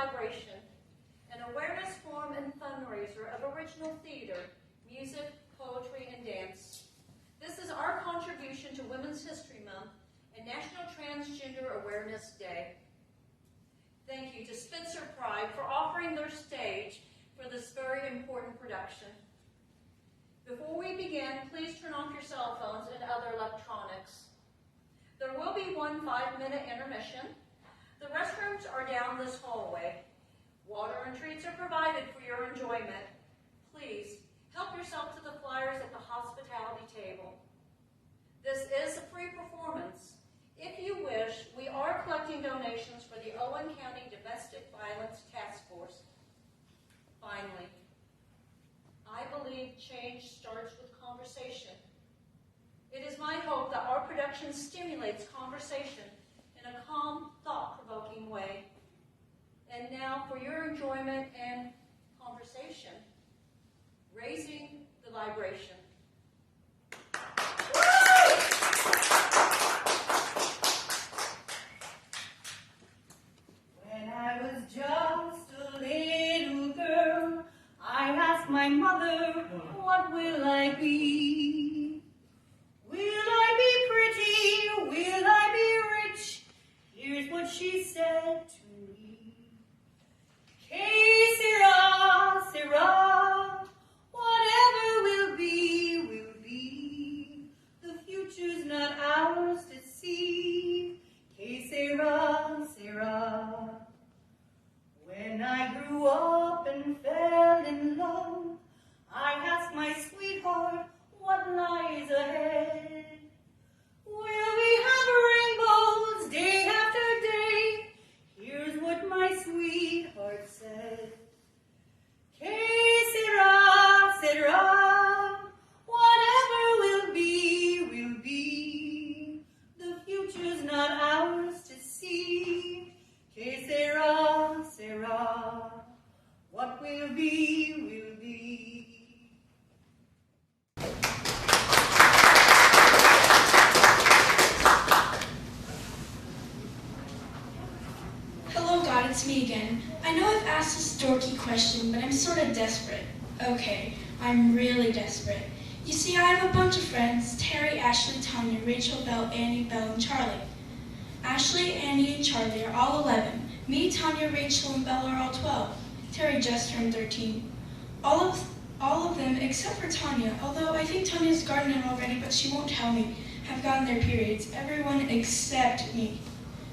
Libration, an awareness forum and fundraiser of original theater, music, poetry, and dance. This is our contribution to Women's History Month and National Transgender Awareness Day. Thank you to Spitzer Pride for offering their stage for this very important production. Before we begin, please turn off your cell phones and other electronics. There will be one 5-minute intermission. The restrooms are down this hallway. Water and treats are provided for your enjoyment. Please help yourself to the flyers at the hospitality table. This is a free performance. If you wish, we are collecting donations for the Owen County Domestic Violence Task Force. Finally, I believe change starts with conversation. It is my hope that our production stimulates conversation in a calm, thought-provoking way. And now, for your enjoyment and conversation, Raising the Libration. When I was just a little girl, I asked my mother, what will I be? Will I be pretty? Will I be rich? Here's what she said to me. Que sera, sera, whatever will be, will be. The future's not ours to see. Que sera, sera. When I grew up and fell in love, I asked my sweetheart, what lies ahead? Will we have rainbows day after day? Here's what my sweetheart said. Que sera, sera, whatever will be, will be. The future's not ours to see. Que sera, sera, what will be, will be. Hello, God, it's me again. I know I've asked this dorky question, but I'm sort of desperate. Okay, I'm really desperate. You see, I have a bunch of friends: Terry, Ashley, Tanya, Rachel, Belle, Annie, Belle, and Charlie. Ashley, Annie, and Charlie are all 11. Me, Tanya, Rachel, and Belle are all 12. Terry just turned 13. All of them, except for Tanya, although I think Tanya's gotten it already, but she won't tell me, have gotten their periods. Everyone except me.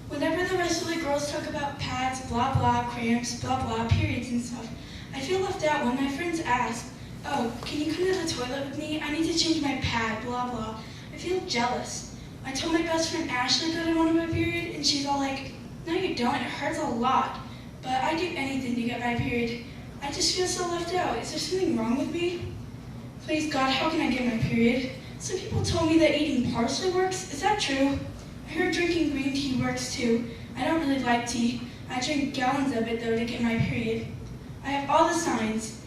Whenever the rest of the girls talk about pads, blah blah, cramps, blah blah, periods and stuff, I feel left out when my friends ask, oh, can you come to the toilet with me? I need to change my pad, blah blah. I feel jealous. I told my best friend Ashley that I wanted my period, and she's all like, no you don't, it hurts a lot. But I'd do anything to get my period. I just feel so left out. Is there something wrong with me? Please God, how can I get my period? Some people told me that eating parsley works. Is that true? I heard drinking green tea works too. I don't really like tea. I drink gallons of it though to get my period. I have all the signs.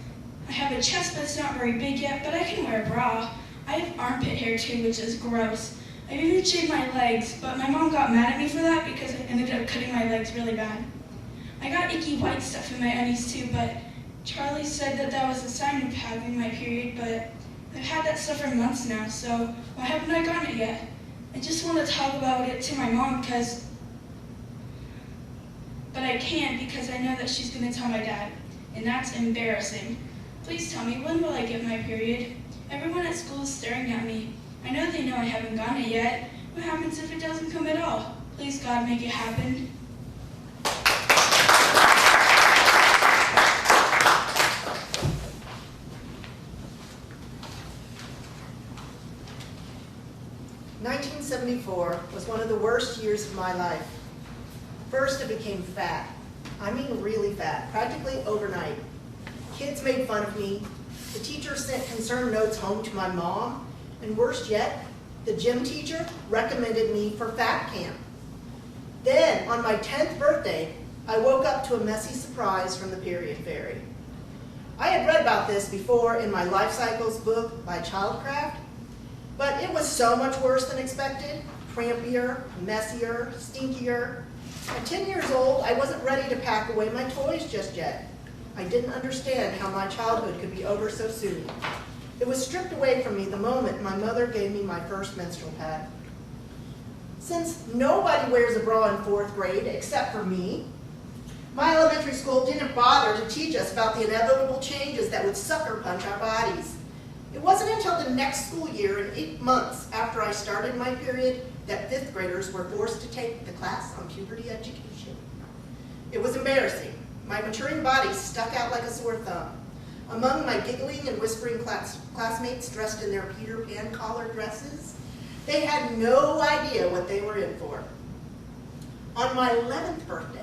I have a chest that's not very big yet, but I can wear a bra. I have armpit hair too, which is gross. I've even shaved my legs, but my mom got mad at me for that because I ended up cutting my legs really bad. I got icky white stuff in my undies too, but Charlie said that that was a sign of having my period, but I've had that stuff for months now, so why haven't I gotten it yet? I just want to talk about it to my mom but I can't because I know that she's going to tell my dad, and that's embarrassing. Please tell me, when will I get my period? Everyone at school is staring at me. I know they know I haven't gotten it yet. What happens if it doesn't come at all? Please God, make it happen. '74 was one of the worst years of my life. First, I became fat. I mean really fat, practically overnight. Kids made fun of me. The teacher sent concerned notes home to my mom. And worst yet, the gym teacher recommended me for fat camp. Then, on my 10th birthday, I woke up to a messy surprise from the period fairy. I had read about this before in my Life Cycles book by Childcraft, but it was so much worse than expected, crampier, messier, stinkier. At 10 years old, I wasn't ready to pack away my toys just yet. I didn't understand how my childhood could be over so soon. It was stripped away from me the moment my mother gave me my first menstrual pad. Since nobody wears a bra in 4th grade except for me, my elementary school didn't bother to teach us about the inevitable changes that would sucker punch our bodies. It wasn't until the next school year and 8 months after I started my period that 5th graders were forced to take the class on puberty education. It was embarrassing. My maturing body stuck out like a sore thumb. Among my giggling and whispering classmates dressed in their Peter Pan collar dresses, they had no idea what they were in for. On my 11th birthday,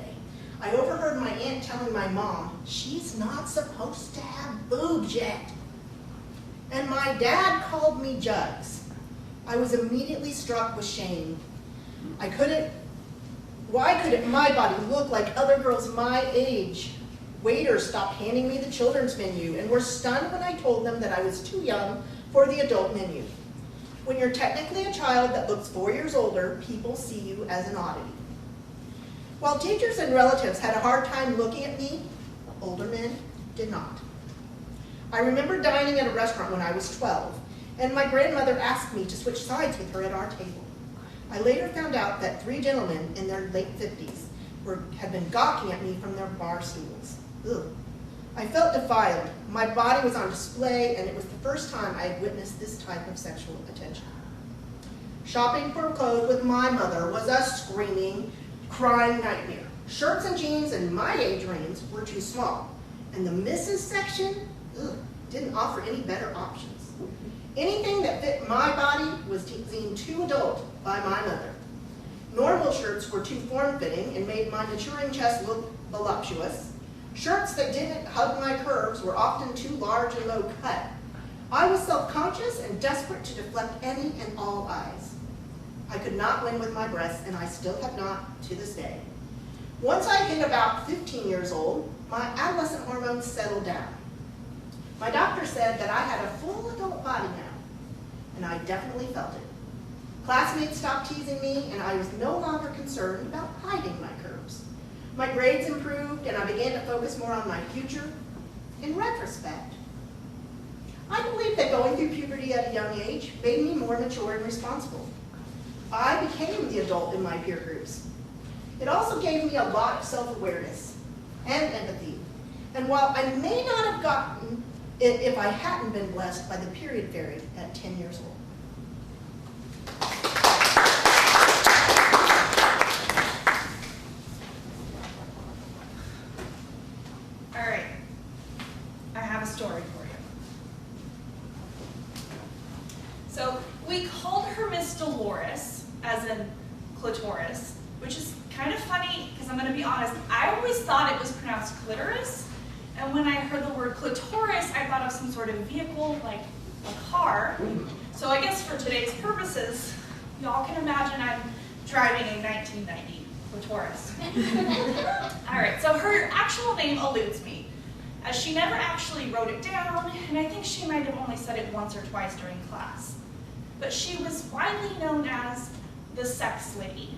I overheard my aunt telling my mom, she's not supposed to have boobs yet. And my dad called me Jugs. I was immediately struck with shame. Why couldn't my body look like other girls my age? Waiters stopped handing me the children's menu and were stunned when I told them that I was too young for the adult menu. When you're technically a child that looks 4 years older, people see you as an oddity. While teachers and relatives had a hard time looking at me, older men did not. I remember dining at a restaurant when I was 12, and my grandmother asked me to switch sides with her at our table. I later found out that 3 gentlemen in their late 50s had been gawking at me from their bar stools. Ugh. I felt defiled. My body was on display, and it was the first time I had witnessed this type of sexual attention. Shopping for clothes with my mother was a screaming, crying nightmare. Shirts and jeans in my age range were too small, and the misses section didn't offer any better options. Anything that fit my body was deemed too adult by my mother. Normal shirts were too form-fitting and made my maturing chest look voluptuous. Shirts that didn't hug my curves were often too large and low cut. I was self-conscious and desperate to deflect any and all eyes. I could not win with my breasts, and I still have not to this day. Once I hit about 15 years old, my adolescent hormones settled down. My doctor said that I had a full adult body now, and I definitely felt it. Classmates stopped teasing me, and I was no longer concerned about hiding my curves. My grades improved, and I began to focus more on my future. In retrospect, I believe that going through puberty at a young age made me more mature and responsible. I became the adult in my peer groups. It also gave me a lot of self-awareness and empathy. And while I may not have gotten it if I hadn't been blessed by the period fairy at 10 years old. All right, I have a story for you. So we called her Miss Dolores, as in clitoris, which is kind of funny because I'm going to be honest, I always thought it was pronounced clitoris, and when I heard the word clitoris, I thought of some sort of vehicle like a car. So I guess for today's purposes, y'all can imagine I'm driving a 1990 clitoris. All right, so her actual name eludes me, as she never actually wrote it down, and I think she might have only said it once or twice during class. But she was widely known as the Sex Lady.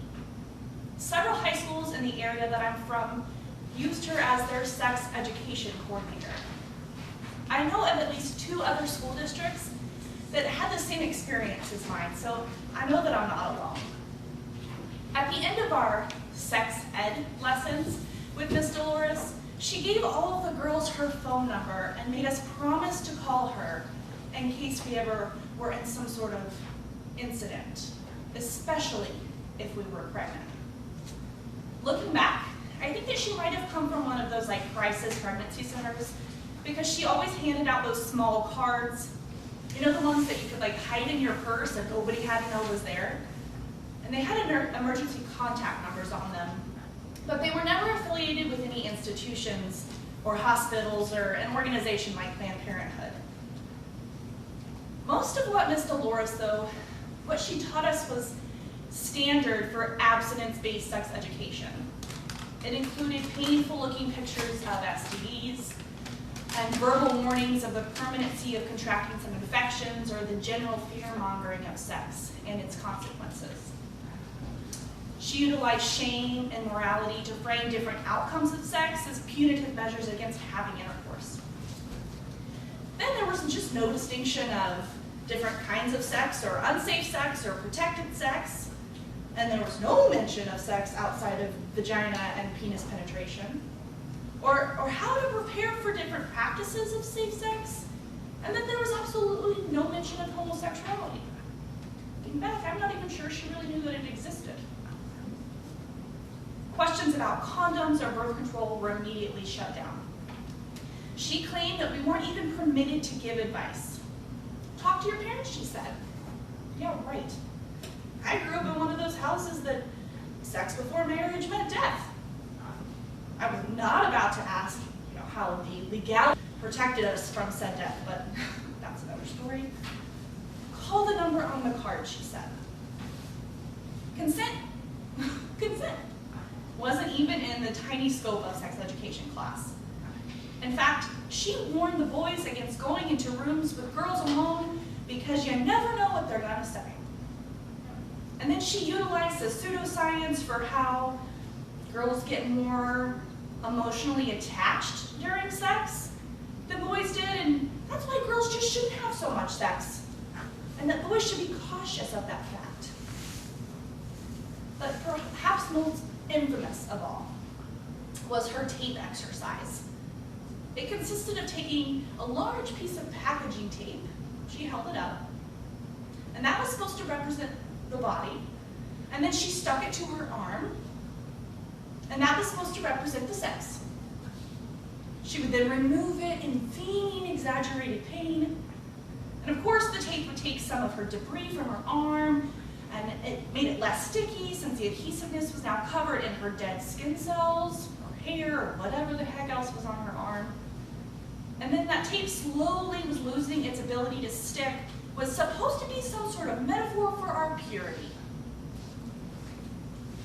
Several high schools in the area that I'm from used her as their sex education coordinator. I know of at least 2 other school districts that had the same experience as mine, so I know that I'm not alone. At the end of our sex ed lessons with Miss Dolores, she gave all of the girls her phone number and made us promise to call her in case we ever were in some sort of incident, especially if we were pregnant. Looking back, I think that she might have come from one of those like crisis pregnancy centers, because she always handed out those small cards, you know, the ones that you could like hide in your purse and nobody had to know was there. And they had emergency contact numbers on them, but they were never affiliated with any institutions or hospitals or an organization like Planned Parenthood. Most of what Miss Dolores, though, what she taught us was standard for abstinence-based sex education. It included painful-looking pictures of STDs and verbal warnings of the permanency of contracting some infections or the general fear-mongering of sex and its consequences. She utilized shame and morality to frame different outcomes of sex as punitive measures against having intercourse. Then there was just no distinction of different kinds of sex or unsafe sex or protected sex. And there was no mention of sex outside of vagina and penis penetration. Or how to prepare for different practices of safe sex. And then there was absolutely no mention of homosexuality. Looking back, I'm not even sure she really knew that it existed. Questions about condoms or birth control were immediately shut down. She claimed that we weren't even permitted to give advice. Talk to your parents, she said. Yeah, right. I grew up in one of those houses that sex before marriage meant death. I was not about to ask, how the legality protected us from said death, but that's another story. Call the number on the card, she said. Consent. Consent wasn't even in the tiny scope of sex education class. In fact, she warned the boys against going into rooms with girls alone because you never know what they're gonna say. And then she utilized the pseudoscience for how girls get more emotionally attached during sex than boys did, and that's why girls just shouldn't have so much sex, and that boys should be cautious of that fact. But perhaps most infamous of all was her tape exercise. It consisted of taking a large piece of packaging tape, she held it up, and that was supposed to represent the body, and then she stuck it to her arm, and that was supposed to represent the sex. She would then remove it in fiending, exaggerated pain, and of course the tape would take some of her debris from her arm, and it made it less sticky since the adhesiveness was now covered in her dead skin cells, or hair, or whatever the heck else was on her arm. And then that tape slowly was losing its ability to stick, was supposed to be some sort of metaphor for our purity.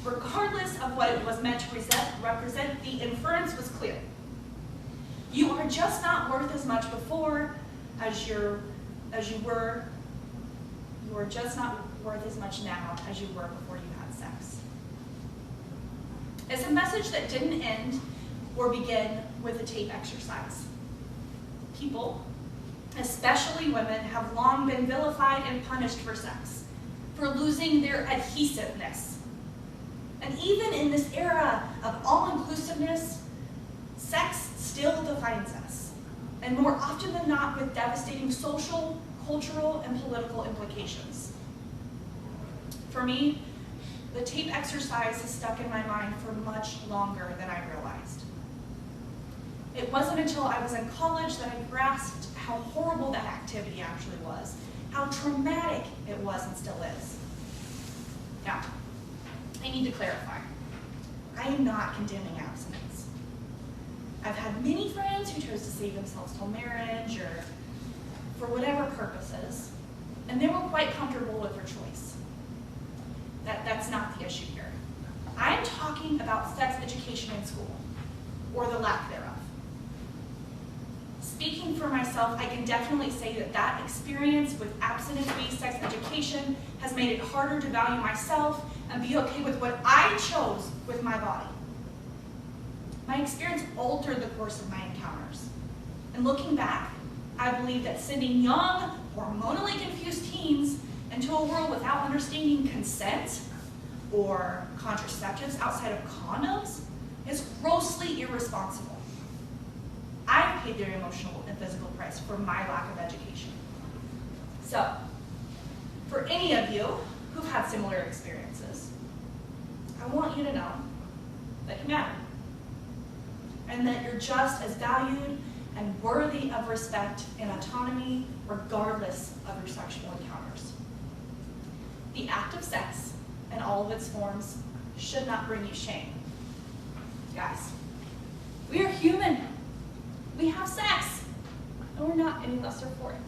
Regardless of what it was meant to represent, the inference was clear. You are just not worth as much before as you were. You are just not worth as much now as you were before you had sex. It's a message that didn't end or begin with a tape exercise. People, especially women, have long been vilified and punished for sex, for losing their adhesiveness. And even in this era of all-inclusiveness, sex still defines us, and more often than not with devastating social, cultural, and political implications. For me, the tape exercise has stuck in my mind for much longer than I realized. It wasn't until I was in college that I grasped how horrible that activity actually was, how traumatic it was and still is. Now, I need to clarify. I am not condemning abstinence. I've had many friends who chose to save themselves till marriage or for whatever purposes, and they were quite comfortable with their choice. That's not the issue here. I'm talking about sex education in school, or the lack thereof. Speaking for myself, I can definitely say that experience with abstinence-based sex education has made it harder to value myself and be okay with what I chose with my body. My experience altered the course of my encounters. And looking back, I believe that sending young, hormonally confused teens into a world without understanding consent or contraceptives outside of condoms is grossly irresponsible. I've paid their emotional and physical price for my lack of education. So, for any of you who've had similar experiences, I want you to know that you matter, and that you're just as valued and worthy of respect and autonomy regardless of your sexual encounters. The act of sex in all of its forms should not bring you shame. Guys, we are human. We have sex, and we're not any lesser for it.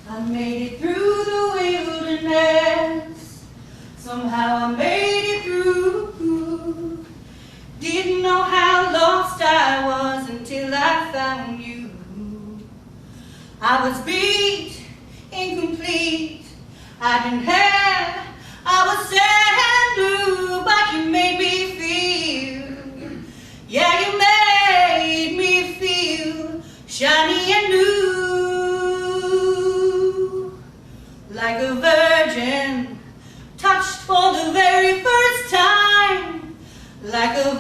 I made it through the wilderness. Somehow I made it through. Didn't know how lost I was until I found you. I was beat, incomplete. I didn't have, I was sad and blue, but you made me feel. Yeah, you made me feel shiny and new. Like a virgin, touched for the very first time. Like a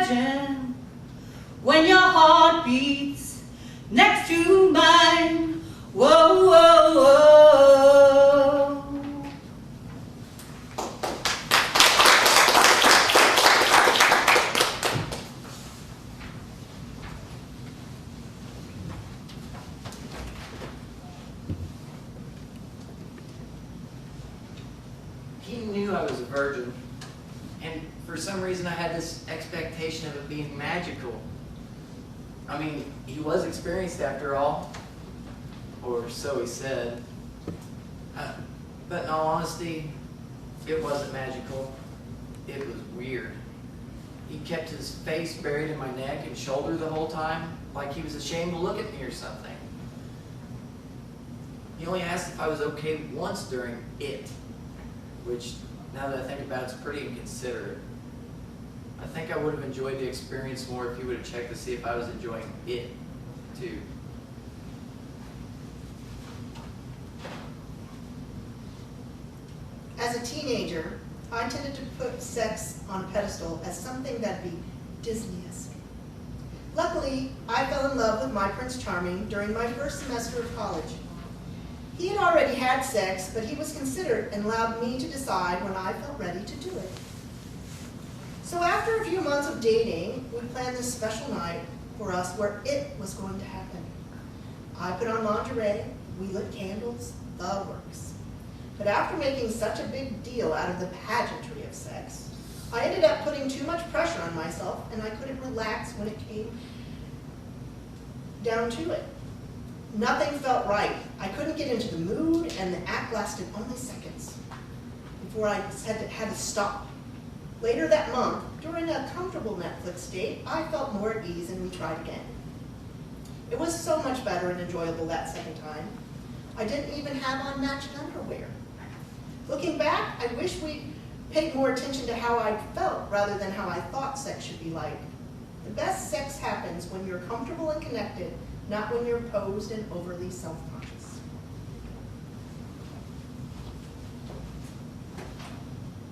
virgin, when your heart beats next to mine. Whoa, whoa, whoa. He knew I was a virgin, and for some reason I had this expectation of it being magical. I mean, he was experienced after all, or so he said. But in all honesty, it wasn't magical. It was weird. He kept his face buried in my neck and shoulder the whole time, like he was ashamed to look at me or something. He only asked if I was okay once during it, which, now that I think about it, is pretty inconsiderate. I think I would have enjoyed the experience more if he would have checked to see if I was enjoying it, too. As a teenager, I tended to put sex on a pedestal as something that'd be Disney-esque. Luckily, I fell in love with my Prince Charming during my first semester of college. He had already had sex, but he was considerate and allowed me to decide when I felt ready to do it. So after a few months of dating, we planned this special night for us where it was going to happen. I put on lingerie, we lit candles, the works. But after making such a big deal out of the pageantry of sex, I ended up putting too much pressure on myself and I couldn't relax when it came down to it. Nothing felt right. I couldn't get into the mood and the act lasted only seconds before I had to stop. Later that month, during a comfortable Netflix date, I felt more at ease and we tried again. It was so much better and enjoyable that second time. I didn't even have on matching underwear. Looking back, I wish we paid more attention to how I felt rather than how I thought sex should be like. The best sex happens when you're comfortable and connected, not when you're posed and overly self-conscious.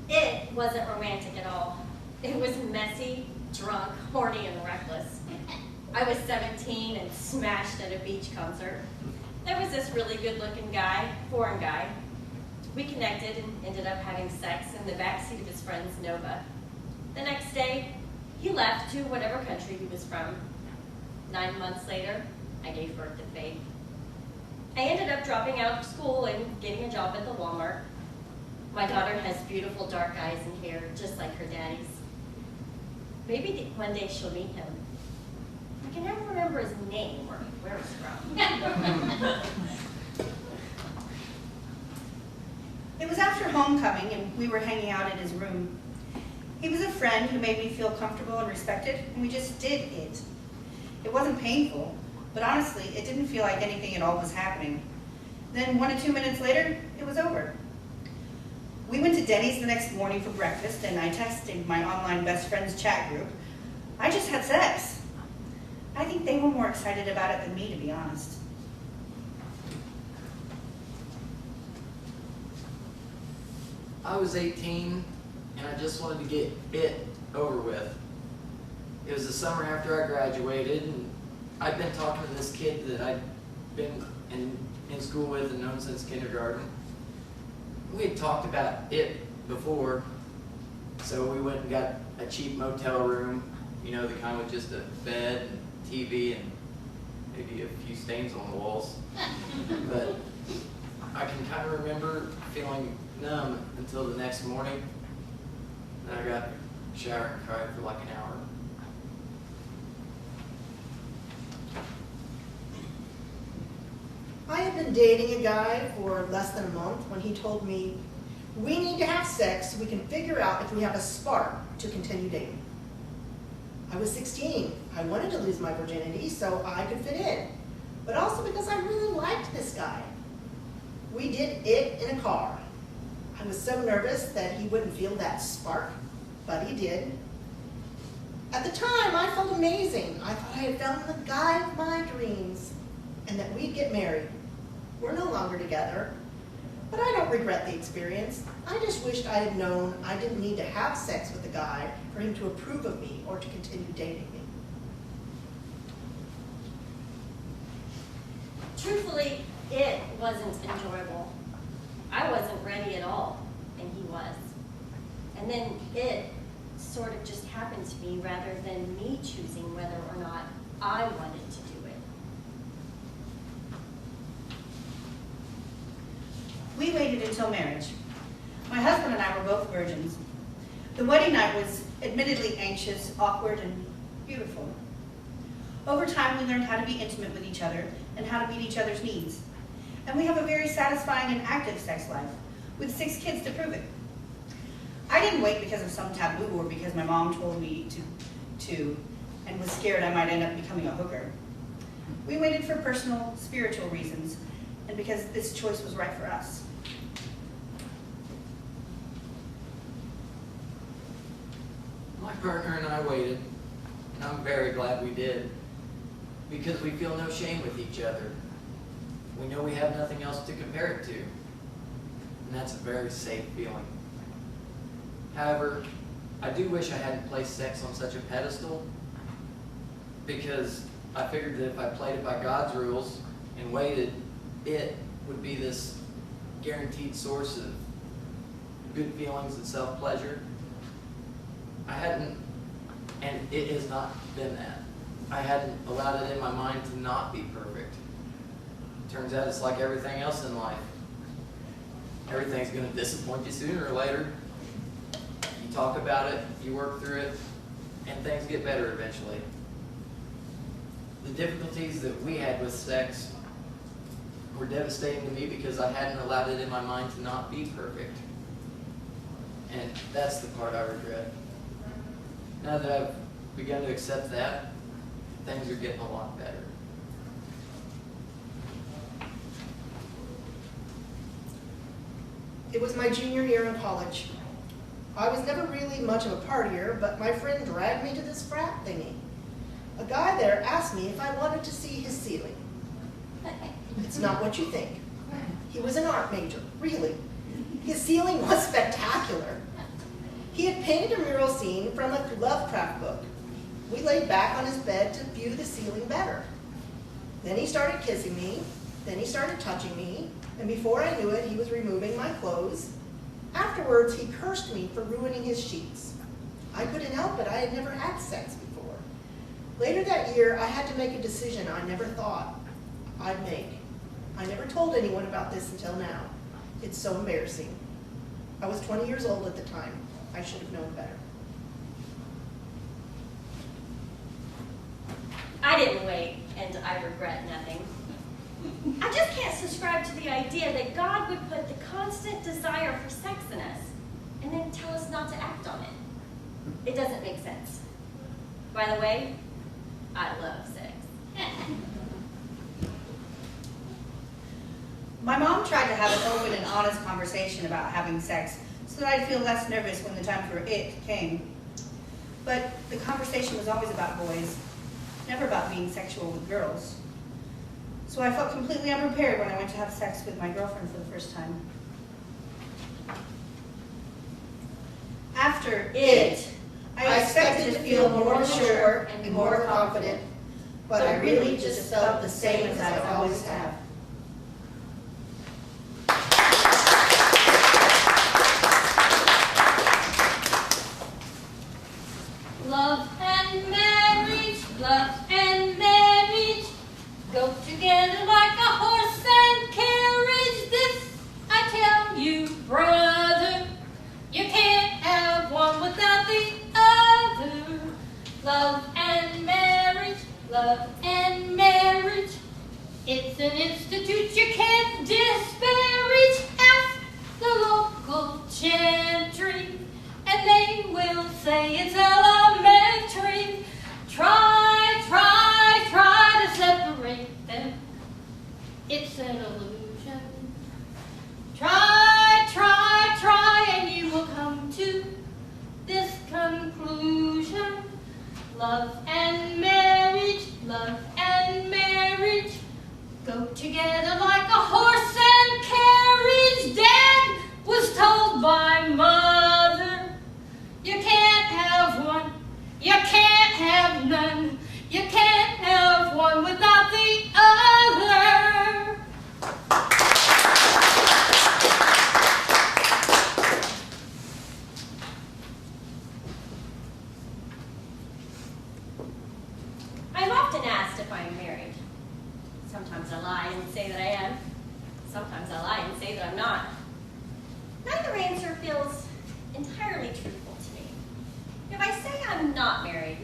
It wasn't romantic at all. It was messy, drunk, horny, and reckless. I was 17 and smashed at a beach concert. There was this really good-looking guy, foreign guy. We connected and ended up having sex in the backseat of his friend's Nova. The next day, he left to whatever country he was from. 9 months later, I gave birth to Faith. I ended up dropping out of school and getting a job at the Walmart. My daughter has beautiful dark eyes and hair, just like her daddy's. Maybe one day she'll meet him. I can never remember his name or where he's from. It was after homecoming and we were hanging out in his room. He was a friend who made me feel comfortable and respected, and we just did it. It wasn't painful, but honestly, it didn't feel like anything at all was happening. Then 1 or 2 minutes later, it was over. We went to Denny's the next morning for breakfast, and I texted my online best friends chat group. I just had sex. I think they were more excited about it than me, to be honest. I was 18, and I just wanted to get it over with. It was the summer after I graduated, and I'd been talking to this kid that I'd been in school with and known since kindergarten. We had talked about it before, so we went and got a cheap motel room, you know, the kind with just a bed and TV and maybe a few stains on the walls. But I can kind of remember feeling numb until the next morning. Then I got a shower and cried for like an hour. I had been dating a guy for less than a month when he told me, we need to have sex so we can figure out if we have a spark to continue dating. I was 16. I wanted to lose my virginity so I could fit in. but also because I really liked this guy. We did it in a car. I was so nervous that he wouldn't feel that spark, but he did. At the time, I felt amazing. I thought I had found the guy of my dreams and that we'd get married. We're no longer together, but I don't regret the experience. I just wished I had known I didn't need to have sex with the guy for him to approve of me or to continue dating me. Truthfully, it wasn't enjoyable. I wasn't ready at all, and he was. And then it sort of just happened to me rather than me choosing whether or not I wanted to do it. We waited until marriage. My husband and I were both virgins. The wedding night was admittedly anxious, awkward, and beautiful. Over time, we learned how to be intimate with each other and how to meet each other's needs. And we have a very satisfying and active sex life, with 6 kids to prove it. I didn't wait because of some taboo or because my mom told me to and was scared I might end up becoming a hooker. We waited for personal, spiritual reasons, and because this choice was right for us. My partner and I waited, and I'm very glad we did, because we feel no shame with each other. We know we have nothing else to compare it to, and that's a very safe feeling. However, I do wish I hadn't placed sex on such a pedestal, because I figured that if I played it by God's rules and waited, it would be this guaranteed source of good feelings and self-pleasure. I hadn't, and it has not been that. I hadn't allowed it in my mind to not be perfect. Turns out it's like everything else in life. Everything's going to disappoint you sooner or later. You talk about it, you work through it, and things get better eventually. The difficulties that we had with sex were devastating to me because I hadn't allowed it in my mind to not be perfect. And that's the part I regret. Now that I've begun to accept that, things are getting a lot better. It was my junior year in college. I was never really much of a partier, but my friend dragged me to this frat thingy. A guy there asked me if I wanted to see his ceiling. It's not what you think. He was an art major, really. His ceiling was spectacular. He had painted a mural scene from a Lovecraft book. We laid back on his bed to view the ceiling better. Then he started kissing me, then he started touching me, and before I knew it, he was removing my clothes. Afterwards, he cursed me for ruining his sheets. I couldn't help it, I had never had sex before. Later that year, I had to make a decision I never thought I'd make. I never told anyone about this until now. It's so embarrassing. I was 20 years old at the time. I should have known better. I didn't wait, and I regret nothing. I just can't subscribe to the idea that God would put the constant desire for sex in us and then tell us not to act on it. It doesn't make sense. By the way, I love sex. My mom tried to have an open and honest conversation about having sex so that I'd feel less nervous when the time for it came. But the conversation was always about boys, never about being sexual with girls. So I felt completely unprepared when I went to have sex with my girlfriend for the first time. After it, I expected to feel more sure and more confident, but I really just felt the same as I always have. Love and marriage go together like a horse and carriage. This I tell you, brother, you can't have one without the other. Love and marriage, it's an institute you can't disparage. Ask the local gentry, and they will say it's elementary. Try to separate them, I'm married. Sometimes I lie and say that I am. Sometimes I lie and say that I'm not. Neither answer feels entirely truthful to me. If I say I'm not married,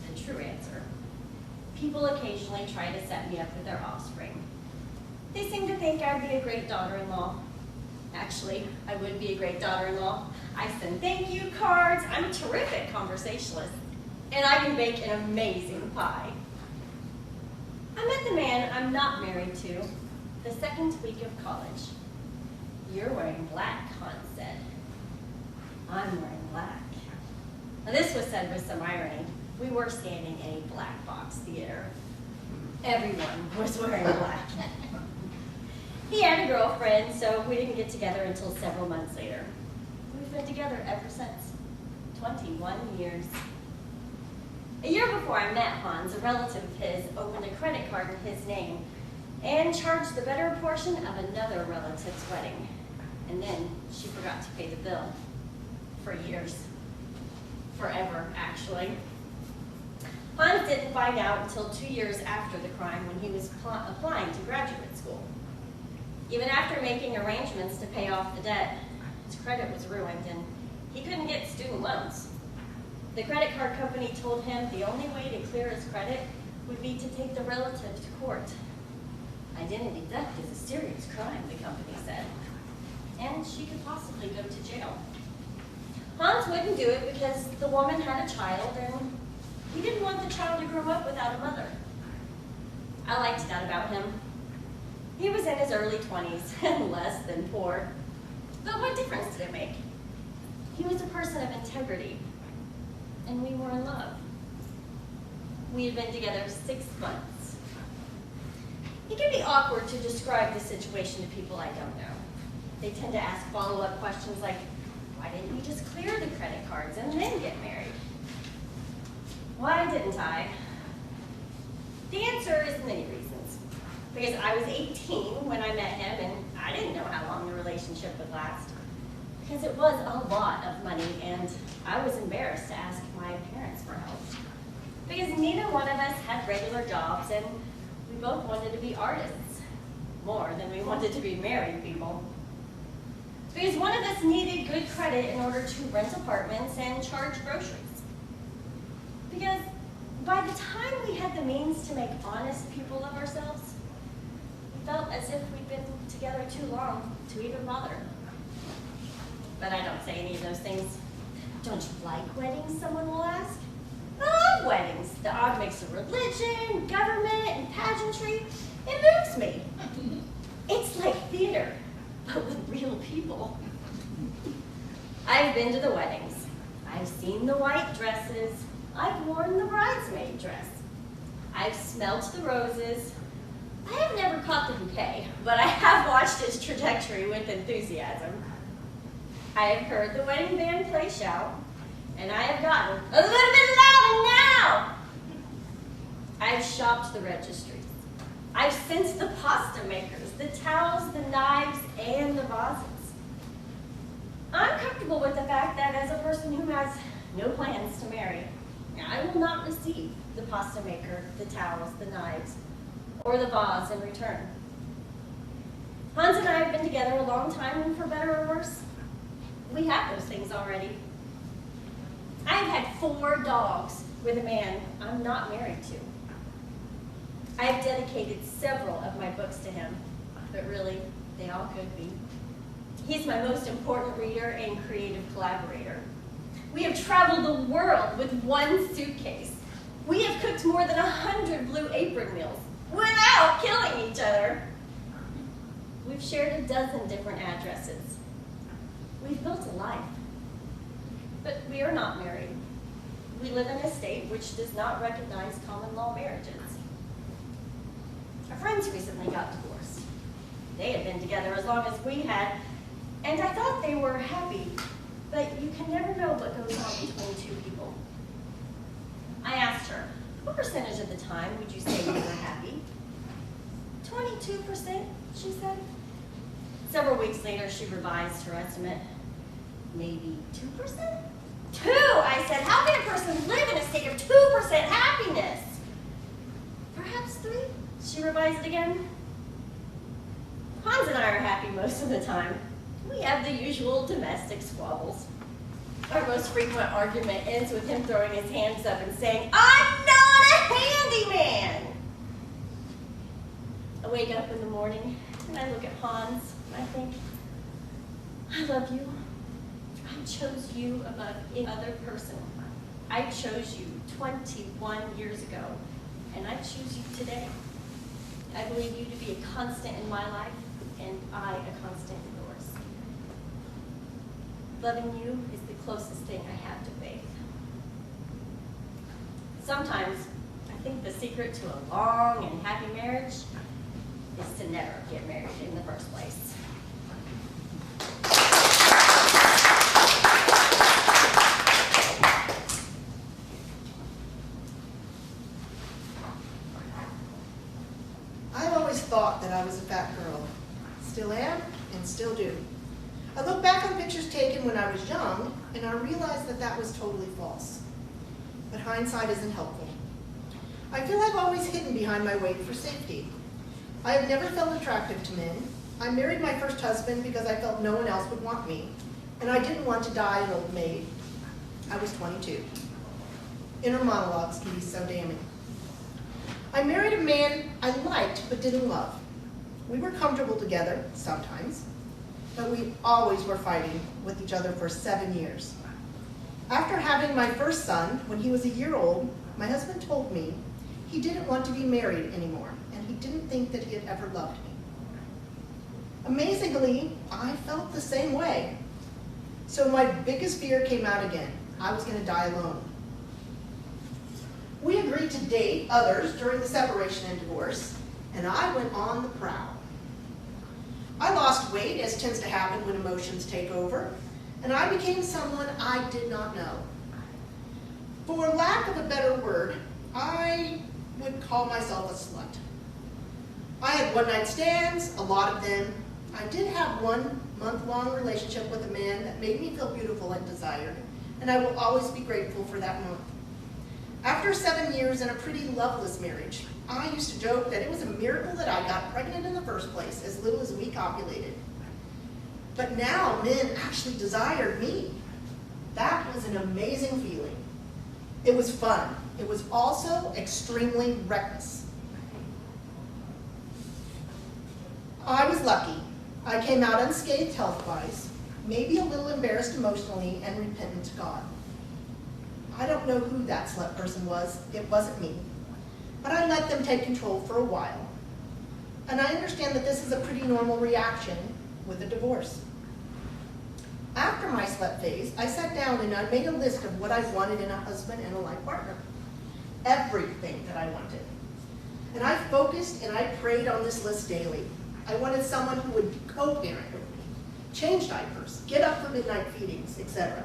the true answer, people occasionally try to set me up with their offspring. They seem to think I'd be a great daughter-in-law. Actually, I would be a great daughter-in-law. I send thank you cards, I'm a terrific conversationalist, and I can bake an amazing pie. I met the man I'm not married to the second week of college. You're wearing black, Hans said. I'm wearing black. Now this was said with some irony. We were standing in a black box theater. Everyone was wearing black. He had a girlfriend, so we didn't get together until several months later. We've been together ever since. 21 years. A year before I met Hans, a relative of his opened a credit card in his name and charged the better portion of another relative's wedding. And then she forgot to pay the bill. For years. Forever, actually. Hans didn't find out until 2 years after the crime when he was applying to graduate school. Even after making arrangements to pay off the debt, his credit was ruined and he couldn't get student loans. The credit card company told him the only way to clear his credit would be to take the relative to court. Identity theft is a serious crime, the company said, and she could possibly go to jail. Hans wouldn't do it because the woman had a child and he didn't want the child to grow up without a mother. I liked that about him. He was in his early 20s and less than poor. But what difference did it make? He was a person of integrity, and we were in love. We had been together 6 months. It can be awkward to describe the situation to people I don't know. They tend to ask follow-up questions like, why didn't you just clear the credit cards and then get married? Why didn't I? The answer is many reasons. Because I was 18 when I met him, and I didn't know how long the relationship would last. Because it was a lot of money, and I was embarrassed to ask my parents for help. Because neither one of us had regular jobs, and we both wanted to be artists, more than we wanted to be married people. Because one of us needed good credit in order to rent apartments and charge groceries. Because by the time we had the means to make honest people of ourselves, we felt as if we'd been together too long to even bother. But I don't say any of those things. Don't you like weddings, someone will ask? I love weddings. The odd mix of religion, government, and pageantry. It moves me. It's like theater, but with real people. I've been to the weddings. I've seen the white dresses. I've worn the bridesmaid dress. I've smelt the roses. I have never caught the bouquet, but I have watched its trajectory with enthusiasm. I have heard the wedding band play shout, and I have gotten a little bit louder now. I've shopped the registries. I've sensed the pasta makers, the towels, the knives, and the vases. I'm comfortable with the fact that as a person who has no plans to marry, I will not receive the pasta maker, the towels, the knives, or the vase in return. Hans and I have been together a long time, and for better or worse, we have those things already. I have had 4 dogs with a man I'm not married to. I have dedicated several of my books to him, but really, they all could be. He's my most important reader and creative collaborator. We have traveled the world with 1 suitcase. We have cooked more than 100 Blue Apron meals without killing each other. We've shared a dozen different addresses. We've built a life. But we are not married. We live in a state which does not recognize common law marriages. Our friends recently got divorced. They had been together as long as we had, and I thought they were happy, but you can never know what goes on between 2 people. I asked her, what percentage of the time would you say you were happy? 22%, she said. Several weeks later, she revised her estimate. Maybe 2%? 2, I said. How can a person live in a state of 2% happiness? Perhaps Should she revise it again? Hans and I are happy most of the time. We have the usual domestic squabbles. Our most frequent argument ends with him throwing his hands up and saying, "I'm not a handyman!" I wake up in the morning and I look at Hans and I think, I love you. I chose you above any other person. I chose you 21 years ago, and I choose you today. I believe you to be a constant in my life, and I a constant in yours. Loving you is the closest thing I have to faith. Sometimes I think the secret to a long and happy marriage is to never get married in the first place. I've always thought that I was a fat girl. Still am, and still do. I look back on pictures taken when I was young, and I realize that that was totally false. But hindsight isn't helpful. I feel I've always hidden behind my weight for safety. I have never felt attractive to men. I married my first husband because I felt no one else would want me, and I didn't want to die an old maid. I was 22. Inner monologues can be so damning. I married a man I liked but didn't love. We were comfortable together, sometimes, but we always were fighting with each other for 7 years. After having my first son, when he was a year old, my husband told me he didn't want to be married anymore, and he didn't think that he had ever loved me. Amazingly, I felt the same way. So my biggest fear came out again. I was going to die alone. We agreed to date others during the separation and divorce, and I went on the prowl. I lost weight, as tends to happen when emotions take over, and I became someone I did not know. For lack of a better word, I would call myself a slut. I had one-night stands, a lot of them. I did have 1 month-long relationship with a man that made me feel beautiful and desired, and I will always be grateful for that month. After 7 years in a pretty loveless marriage, I used to joke that it was a miracle that I got pregnant in the first place, as little as we copulated. But now men actually desired me. That was an amazing feeling. It was fun. It was also extremely reckless. I was lucky. I came out unscathed health-wise, maybe a little embarrassed emotionally, and repentant to God. I don't know who that slut person was. It wasn't me. But I let them take control for a while. And I understand that this is a pretty normal reaction with a divorce. After my slut phase, I sat down and I made a list of what I wanted in a husband and a life partner. Everything that I wanted. And I focused and I prayed on this list daily. I wanted someone who would co-parent with me, change diapers, get up for midnight feedings, etc.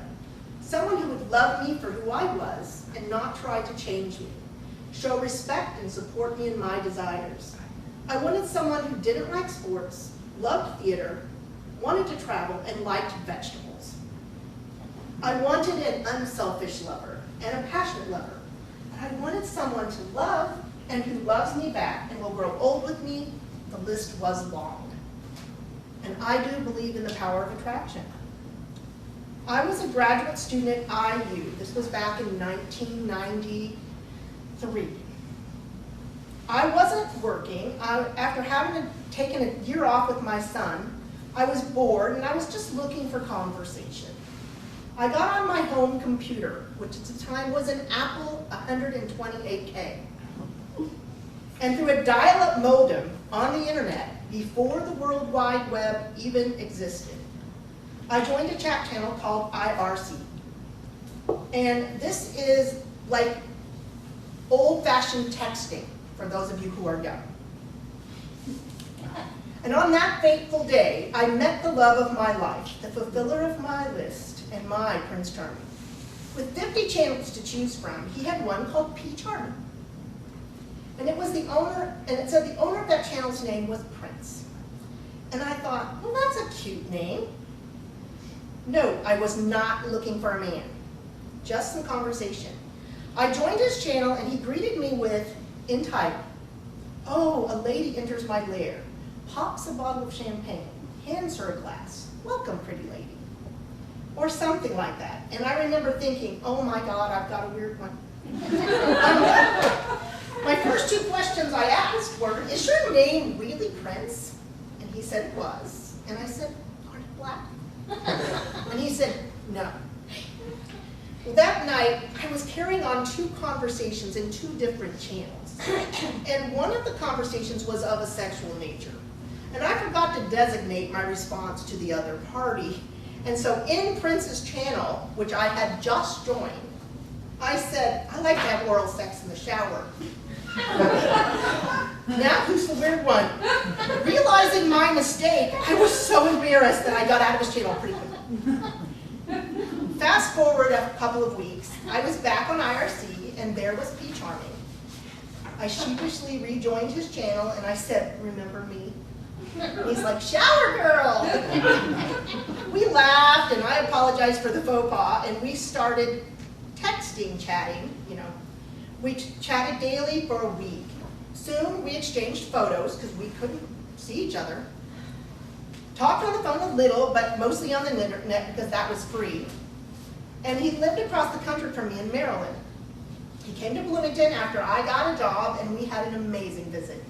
Someone who would love me for who I was and not try to change me, show respect and support me in my desires. I wanted someone who didn't like sports, loved theater, wanted to travel, and liked vegetables. I wanted an unselfish lover and a passionate lover. And I wanted someone to love and who loves me back and will grow old with me. The list was long. And I do believe in the power of attraction. I was a graduate student at IU. This was back in 1993. I wasn't working. After having taken a year off with my son, I was bored and I was just looking for conversation. I got on my home computer, which at the time was an Apple 128K. And through a dial-up modem on the internet, before the World Wide Web even existed, I joined a chat channel called IRC. And this is like old-fashioned texting for those of you who are young. And on that fateful day, I met the love of my life, the fulfiller of my list, and my Prince Charming. With 50 channels to choose from, he had one called P. Charming. And it was the owner, and it said the owner of that channel's name was Prince. And I thought, well, that's a cute name. No, I was not looking for a man, just some conversation. I joined his channel and he greeted me with, in type, Oh, a lady enters my lair, pops a bottle of champagne, hands her a glass. Welcome, pretty lady. Or something like that. And I remember thinking, oh my God, I've got a weird one. My first two questions I asked were, is your name really Prince? And he said it was. And I said, aren't it black? And he said, no. Well, that night, I was carrying on two conversations in two different channels. And one of the conversations was of a sexual nature. And I forgot to designate my response to the other party. And so in Prince's channel, which I had just joined, I said, I like to have oral sex in the shower. Now who's the weird one? Realizing my mistake, I was so embarrassed that I got out of his channel pretty quickly. Fast forward a couple of weeks, I was back on IRC, and there was P. Charming. I sheepishly rejoined his channel, and I said, remember me? He's like, shower girl! We laughed, and I apologized for the faux pas, and we started texting, chatting, you know. We chatted daily for a week. Soon, we exchanged photos, because we couldn't see each other. Talked on the phone a little, but mostly on the internet, because that was free. And he lived across the country from me in Maryland. He came to Bloomington after I got a job, and we had an amazing visit.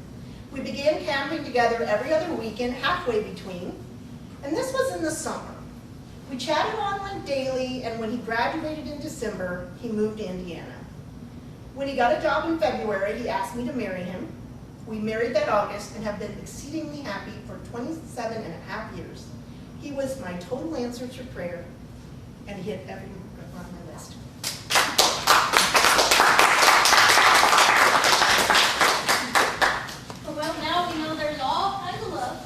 We began camping together every other weekend, halfway between, and this was in the summer. We chatted online daily, and when he graduated in December, he moved to Indiana. When he got a job in February, he asked me to marry him. We married that August and have been exceedingly happy for 27 and a half years. He was my total answer to prayer, and he hit every mark on my list. Well, now we know there's all kinds of love.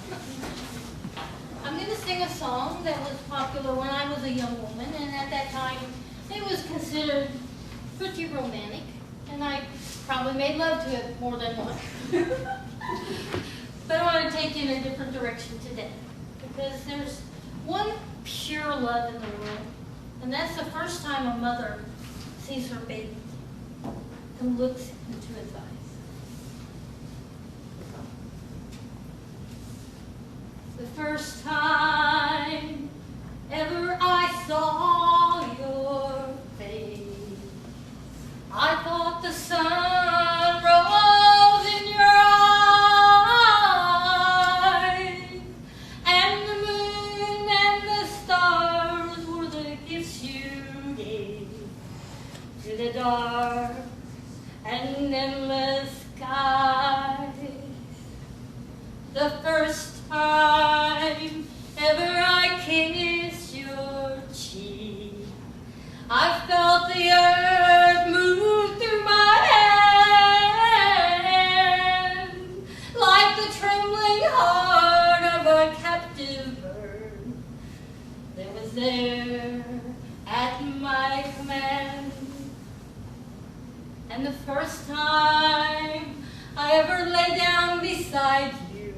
I'm going to sing a song that was popular when I was a young woman, and at that time it was considered pretty romantic, and I probably made love to it more than once. But I want to take you in a different direction today, because there's one pure love in the world, and that's the first time a mother sees her baby and looks into his eyes. The first time ever I saw your face, I thought the sun rose in your eyes, and the moon and the stars were the gifts you gave to the dark and endless skies. The first time ever I kissed your cheek, I felt the earth move through my hand, like the trembling heart of a captive bird that was there at my command. And the first time I ever lay down beside you,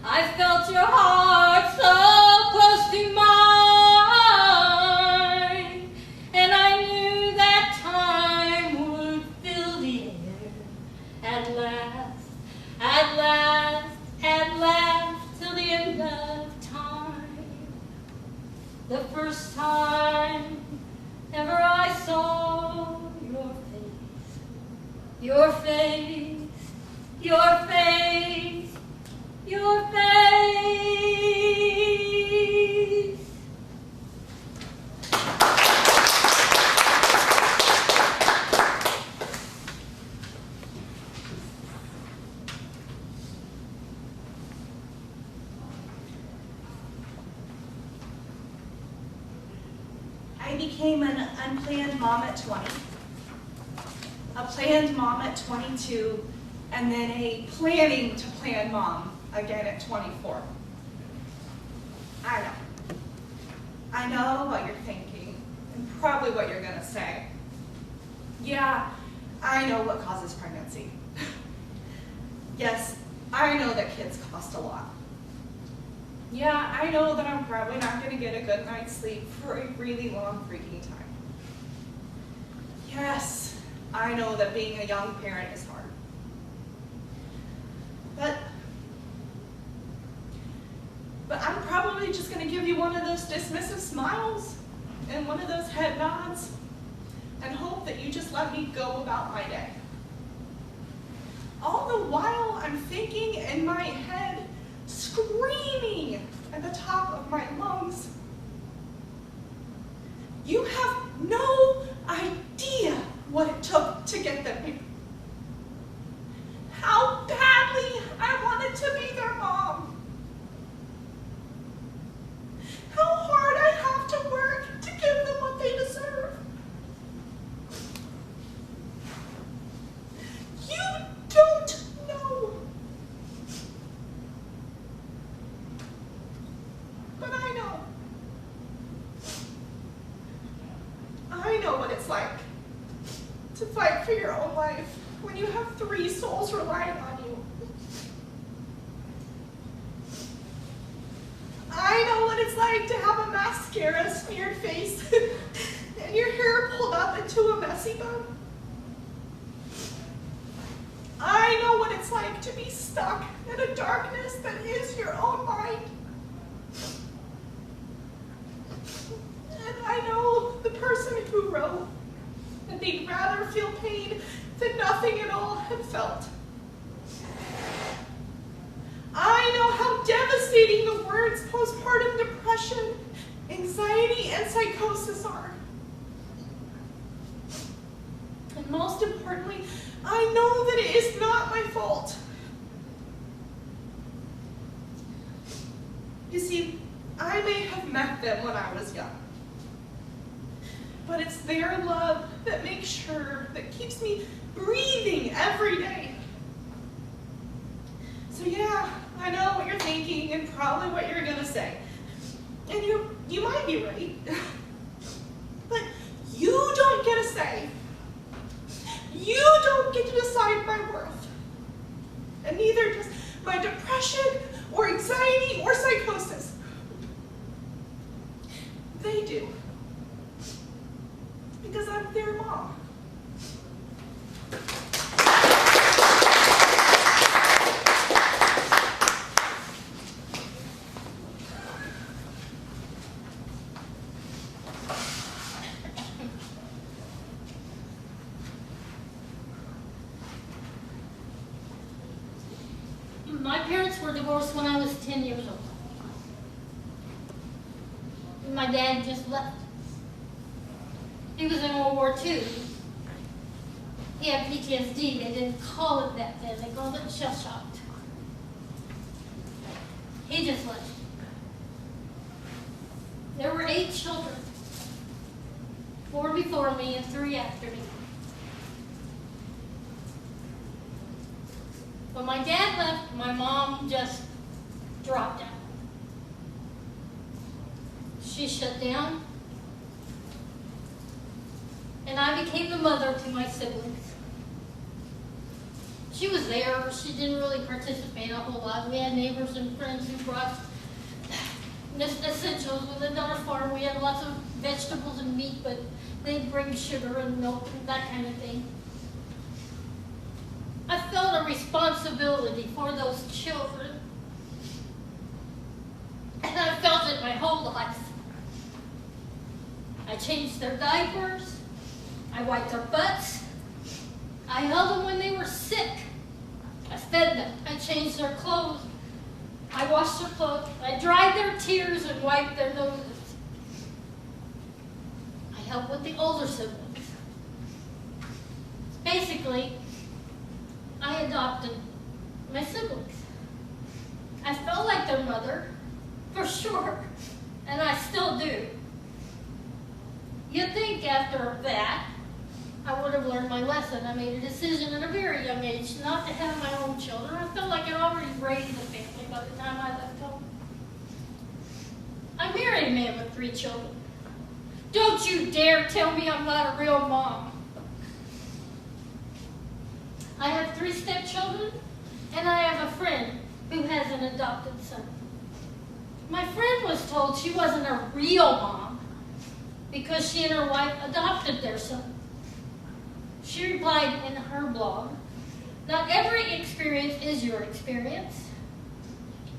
I felt your heart so close to mine, and I knew that time would fill the air at last, at last, at last, till the end of time. The first time ever I saw your face, your face, your face, your face. I became an unplanned mom at 20, a planned mom at 22, and then a planning to plan mom again at 24. I know what you're thinking, and probably what you're gonna say. Yeah, I know what causes pregnancy. Yes, I know that kids cost a lot. Yeah, I know that I'm probably not gonna get a good night's sleep for a really long freaking time. Yes, I know that being a young parent is hard. But I'm probably just going to give you one of those dismissive smiles and one of those head nods and hope that you just let me go about my day. All the while I'm thinking in my head, screaming at the top of my lungs, you have no idea what it took to get them here. How badly I wanted to be their mom. How hard I have to work to give them what they deserve. You don't know. But I know. I know what it's like to fight for your own life when you have 3 souls relying on you. I know what it's like to have a mascara smeared face and your hair pulled up into a messy bun. I know what it's like to be stuck in a darkness that is your own mind. And I know the person who wrote that they'd rather feel pain than nothing at all had felt. I know how devastating the words postpartum depression, anxiety, and psychosis are. And most importantly, I know that it is not my fault. You see, I may have met them when I was young, but it's their love that makes sure, that keeps me breathing every day. So yeah, I know what you're thinking and probably what you're gonna say. And you might be right. But you don't get a say. You don't get to decide my worth. And neither does my depression or anxiety or psychosis. They do. Because I'm their mom. My parents were divorced when I was 10 years old. My dad just left. He was in World War II. He had PTSD. They didn't call it that then. They called it shell shocked. He just left. There were 8 children. 4 before me and 3 after me. When my dad left, my mom just dropped out. She shut down. And I became the mother to my siblings. She was there. She didn't really participate a whole lot. We had neighbors and friends who brought essentials. We lived on a farm. We had lots of vegetables and meat, but they'd bring sugar and milk and that kind of thing. I felt a responsibility for those children. And I felt it my whole life. I changed their diapers. I wiped their butts. I held them when they were sick. I fed them. I changed their clothes. I washed their clothes. I dried their tears and wiped their noses. I helped with the older siblings. Basically, I adopted my siblings. I felt like their mother, for sure, and I still do. You'd think after that, I would have learned my lesson. I made a decision at a very young age not to have my own children. I felt like I'd already raised a family by the time I left home. I married a man with 3 children. Don't you dare tell me I'm not a real mom. I have 3 stepchildren, and I have a friend who has an adopted son. My friend was told she wasn't a real mom because she and her wife adopted their son. She replied in her blog, Not every experience is your experience.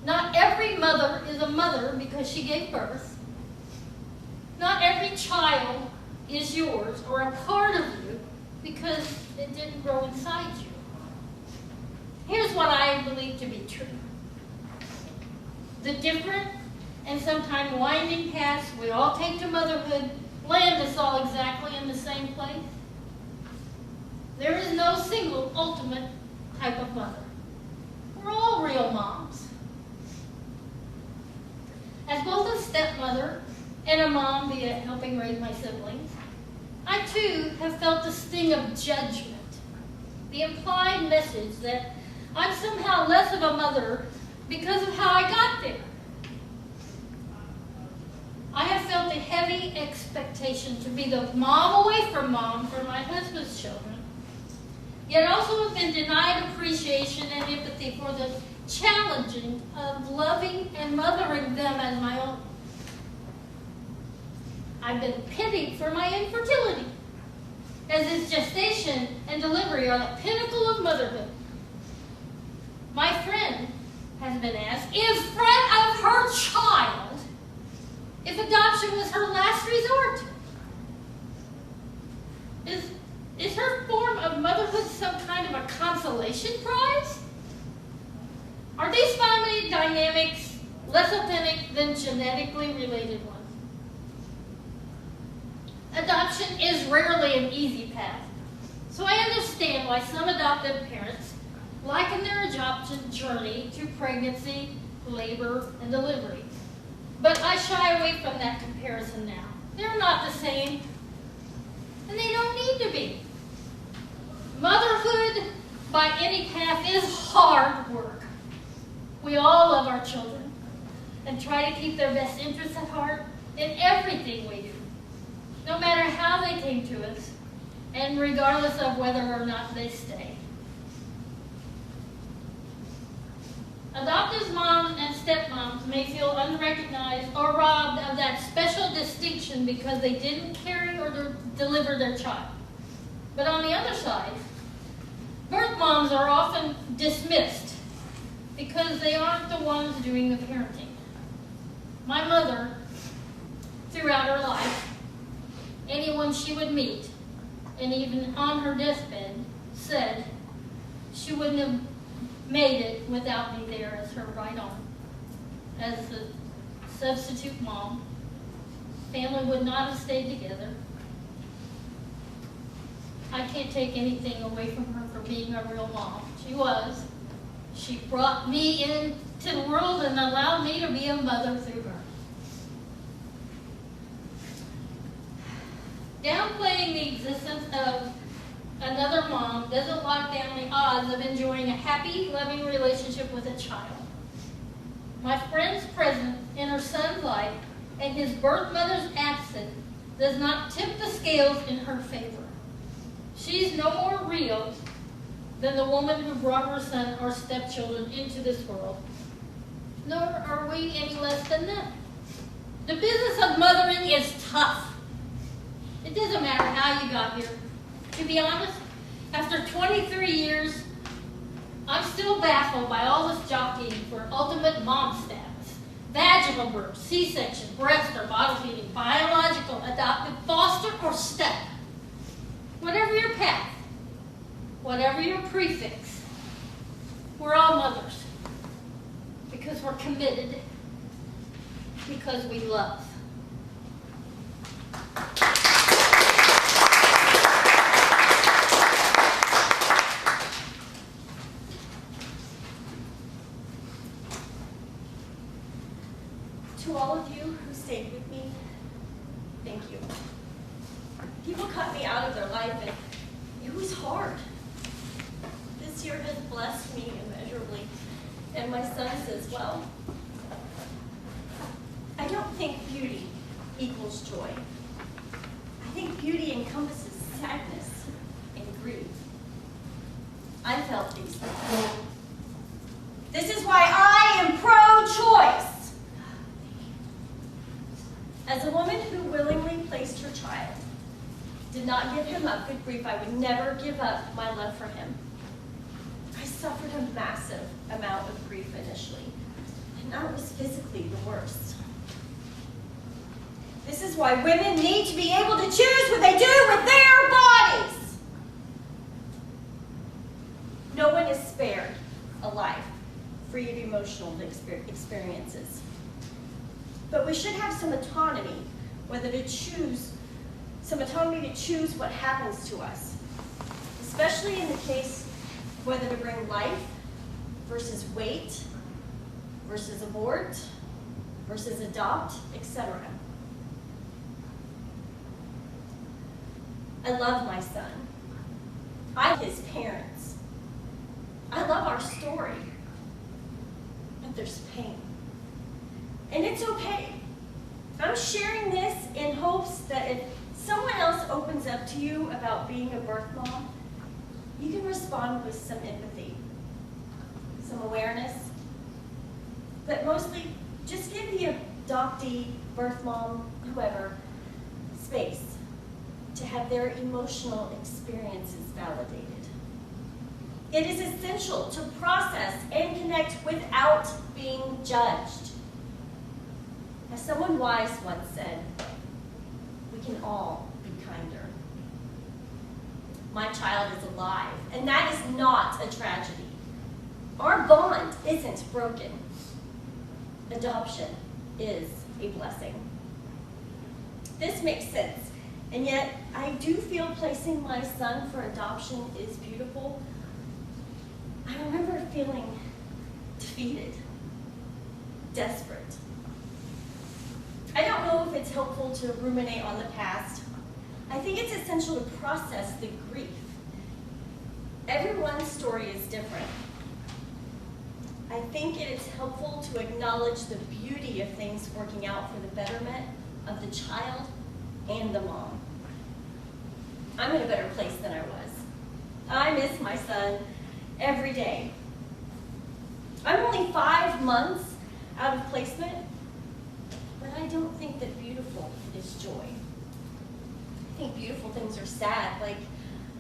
Not every mother is a mother because she gave birth. Not every child is yours or a part of you because it didn't grow inside you. Here's what I believe to be true. The different and sometimes winding paths we all take to motherhood land us all exactly in the same place. There is no single ultimate type of mother. We're all real moms. As both a stepmother and a mom via helping raise my siblings, I too have felt the sting of judgment, the implied message that I'm somehow less of a mother because of how I got there. I have felt a heavy expectation to be the mom away from mom for my husband's children, yet also have been denied appreciation and empathy for the challenging of loving and mothering them as my own. I've been pitied for my infertility, as its gestation and delivery are the pinnacle of motherhood. My friend has been asked, in front of her child, if adoption was her last resort. Is her form of motherhood some kind of a consolation prize? Are these family dynamics less authentic than genetically related ones? Adoption is rarely an easy path, so I understand why some adoptive parents liken their adoption journey to pregnancy, labor, and delivery. But I shy away from that comparison now. They're not the same, and they don't need to be. Motherhood, by any path, is hard work. We all love our children and try to keep their best interests at heart in everything we do, no matter how they came to us, and regardless of whether or not they stay. Adoptive moms and stepmoms may feel unrecognized or robbed of that special distinction because they didn't carry or deliver their child. But on the other side, birth moms are often dismissed because they aren't the ones doing the parenting. My mother, throughout her life, anyone she would meet, and even on her deathbed, said she wouldn't have made it without me there as her right arm. As the substitute mom, family would not have stayed together. I can't take anything away from her for being a real mom. She was. She brought me into the world and allowed me to be a mother through her. Downplaying the existence of another mom doesn't lock down the odds of enjoying a happy, loving relationship with a child. My friend's presence in her son's life and his birth mother's absence does not tip the scales in her favor. She's no more real than the woman who brought her son or stepchildren into this world, nor are we any less than them. The business of mothering is tough. It doesn't matter how you got here. To be honest, after 23 years, I'm still baffled by all this jockeying for ultimate mom status. Vaginal birth, C-section, breast or bottle feeding, biological, adopted, foster, or step. Whatever your path, whatever your prefix, we're all mothers. Because we're committed, because we love. To all of you who stayed with me, thank you. People cut me out of their life, and it was hard. This year has blessed me immeasurably, and my sons as well. I don't think beauty equals joy. I think beauty encompasses sadness and grief. I felt these things. This is why I am pro-choice. As a woman who willingly placed her child, did not give him up good grief, I would never give up my love for him. suffered a massive amount of grief initially, and I was physically the worst. This is why women need to be able to choose what they do with their bodies. No one is spared a life free of emotional experiences. But we should have some autonomy, some autonomy to choose what happens to us, especially in the case whether to bring life versus wait versus abort versus adopt, etc. I love my son. I love his parents. I love our story. But there's pain. And it's okay. I'm sharing this in hopes that if someone else opens up to you about being a birth mom, you can respond with some empathy, some awareness, but mostly just give the adoptee, birth mom, whoever, space to have their emotional experiences validated. It is essential to process and connect without being judged. As someone wise once said, we can all be kinder. My child is alive, and that is not a tragedy. Our bond isn't broken. Adoption is a blessing. This makes sense, and yet I do feel placing my son for adoption is beautiful. I remember feeling defeated, desperate. I don't know if it's helpful to ruminate on the past. I think it's essential to process the grief. Everyone's story is different. I think it is helpful to acknowledge the beauty of things working out for the betterment of the child and the mom. I'm in a better place than I was. I miss my son every day. I'm only 5 months out of placement, but I don't think that beautiful is joy. I think beautiful things are sad, like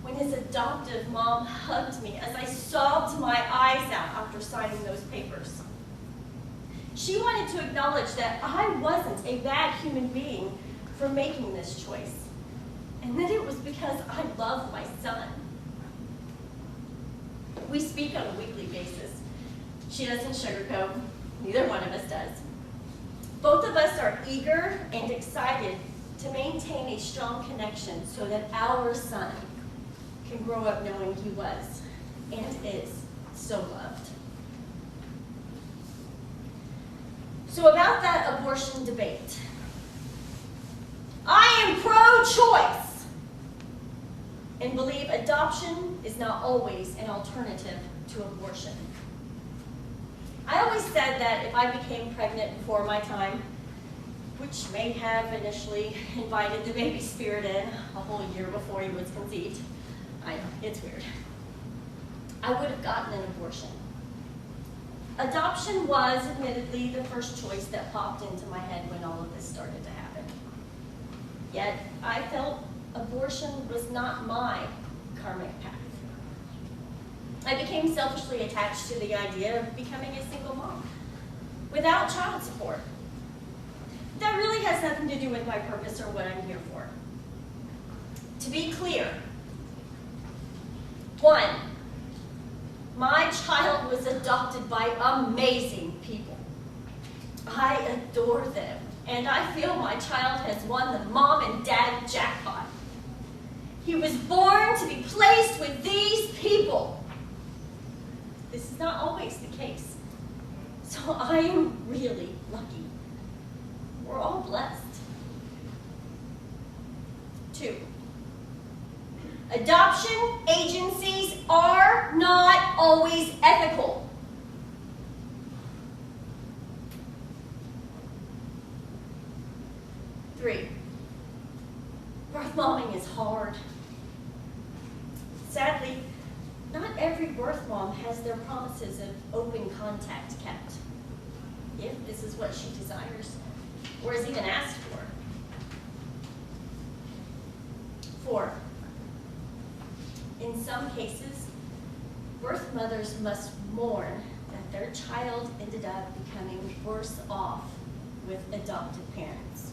when his adoptive mom hugged me as I sobbed my eyes out after signing those papers. She wanted to acknowledge that I wasn't a bad human being for making this choice, and that it was because I love my son. We speak on a weekly basis. She doesn't sugarcoat, neither one of us does. Both of us are eager and excited to maintain a strong connection so that our son can grow up knowing he was and is so loved. So about that abortion debate. I am pro-choice and believe adoption is not always an alternative to abortion. I always said that if I became pregnant before my time, which may have initially invited the baby spirit in a whole year before he was conceived, I know, it's weird, I would have gotten an abortion. Adoption was admittedly the first choice that popped into my head when all of this started to happen. Yet I felt abortion was not my karmic path. I became selfishly attached to the idea of becoming a single mom without child support. That really has nothing to do with my purpose or what I'm here for. To be clear, 1, my child was adopted by amazing people. I adore them, and I feel my child has won the mom and dad jackpot. He was born to be placed with these people. This is not always the case, so I am really lucky. We're all blessed. 2, adoption agencies are not always ethical. 3, birth momming is hard. Sadly, not every birth mom has their promises of open contact kept, if this is what she desires, or is even asked for. 4, in some cases, Birth mothers must mourn that their child ended up becoming worse off with adopted parents.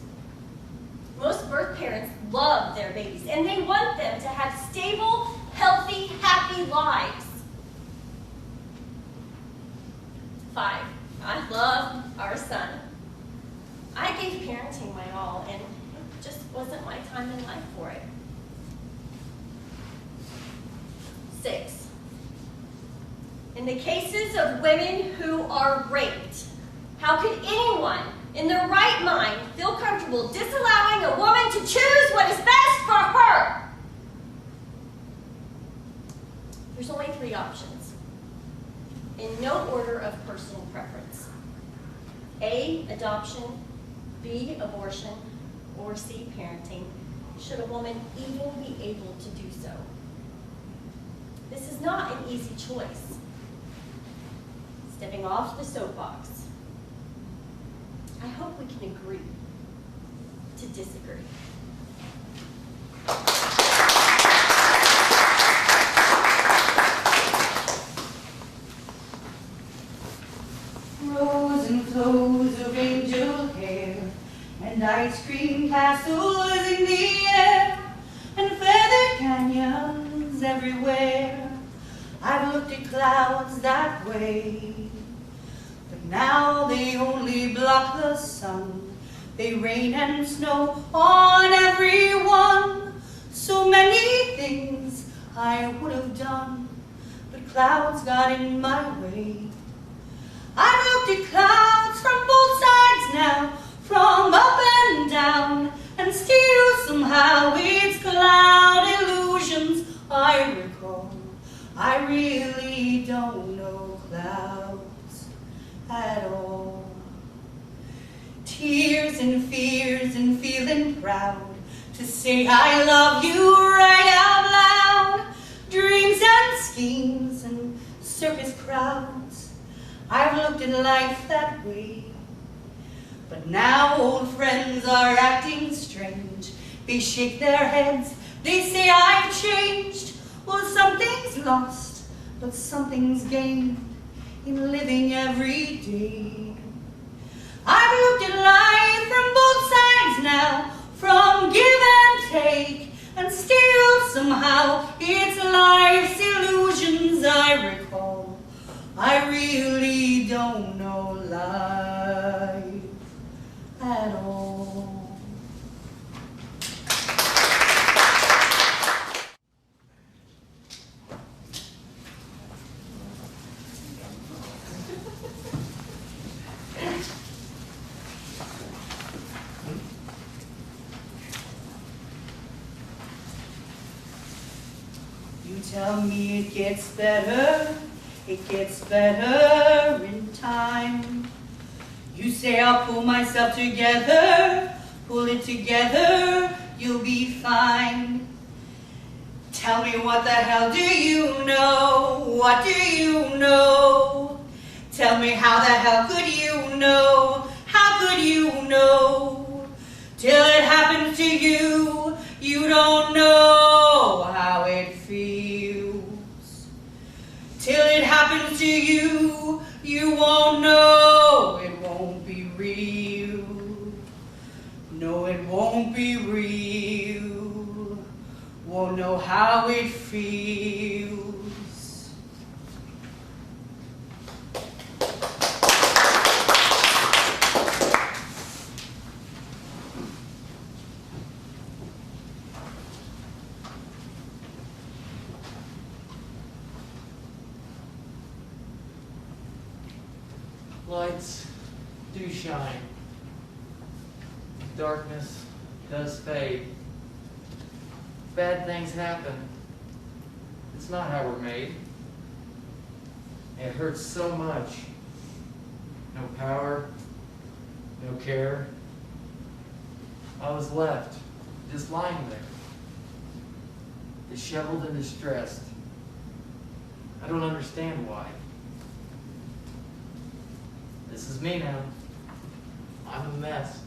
Most birth parents love their babies, and they want them to have stable, healthy, happy lives. 5, I love our son. I gave parenting my all, and it just wasn't my time in life for it. 6, in the cases of women who are raped, how could anyone in their right mind feel comfortable disallowing a woman to choose what is best for her? There's only 3 options, in no order of personal preference. A, adoption, B, abortion, or C, parenting, should a woman even be able to do so. This is not an easy choice. Stepping off the soapbox, I hope we can agree to disagree. Rows and flows of angel hair, and ice cream castles in the air, and feathered canyons everywhere. I've looked at clouds that way, but now they only block the sun. They rain and snow on everyone. So many things I would have done, but clouds got in my way. I've looked at clouds from both sides now, from up and down, and still somehow it's cloud illusions I recall. I really don't know clouds at all. Tears and fears and feeling proud to say I love you right out loud. Dreams and schemes and circus crowds, I've looked at life that way. But now old friends are acting strange. They shake their heads, they say I've changed. Well, something's lost, but something's gained in living every day. I've looked at life from both sides now, from give and take, and still somehow it's life's illusions I recall. I really don't know life at all. You tell me it gets better in time. You say I'll pull myself together, pull it together, you'll be fine. Tell me what the hell do you know? What do you know? Tell me how the hell could you know? How could you know? Till it happens to you, you don't know how it feels. Till it happens to you, you won't know. It won't be real. No, it won't be real. Won't know how it feels. Lights do shine. Darkness does fade. Bad things happen. It's not how we're made. It hurts so much. No power, no care. I was left, just lying there, disheveled and distressed. I don't understand why. This is me now. I'm a mess.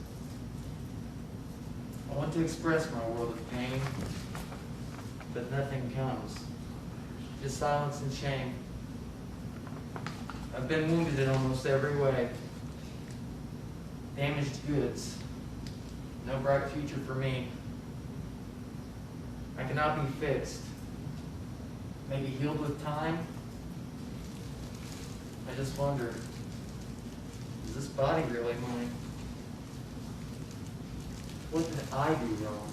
I want to express my world of pain, but nothing comes. Just silence and shame. I've been wounded in almost every way. Damaged goods. No bright future for me. I cannot be fixed. Maybe healed with time. I just wonder, is this body really mine? What did I do wrong?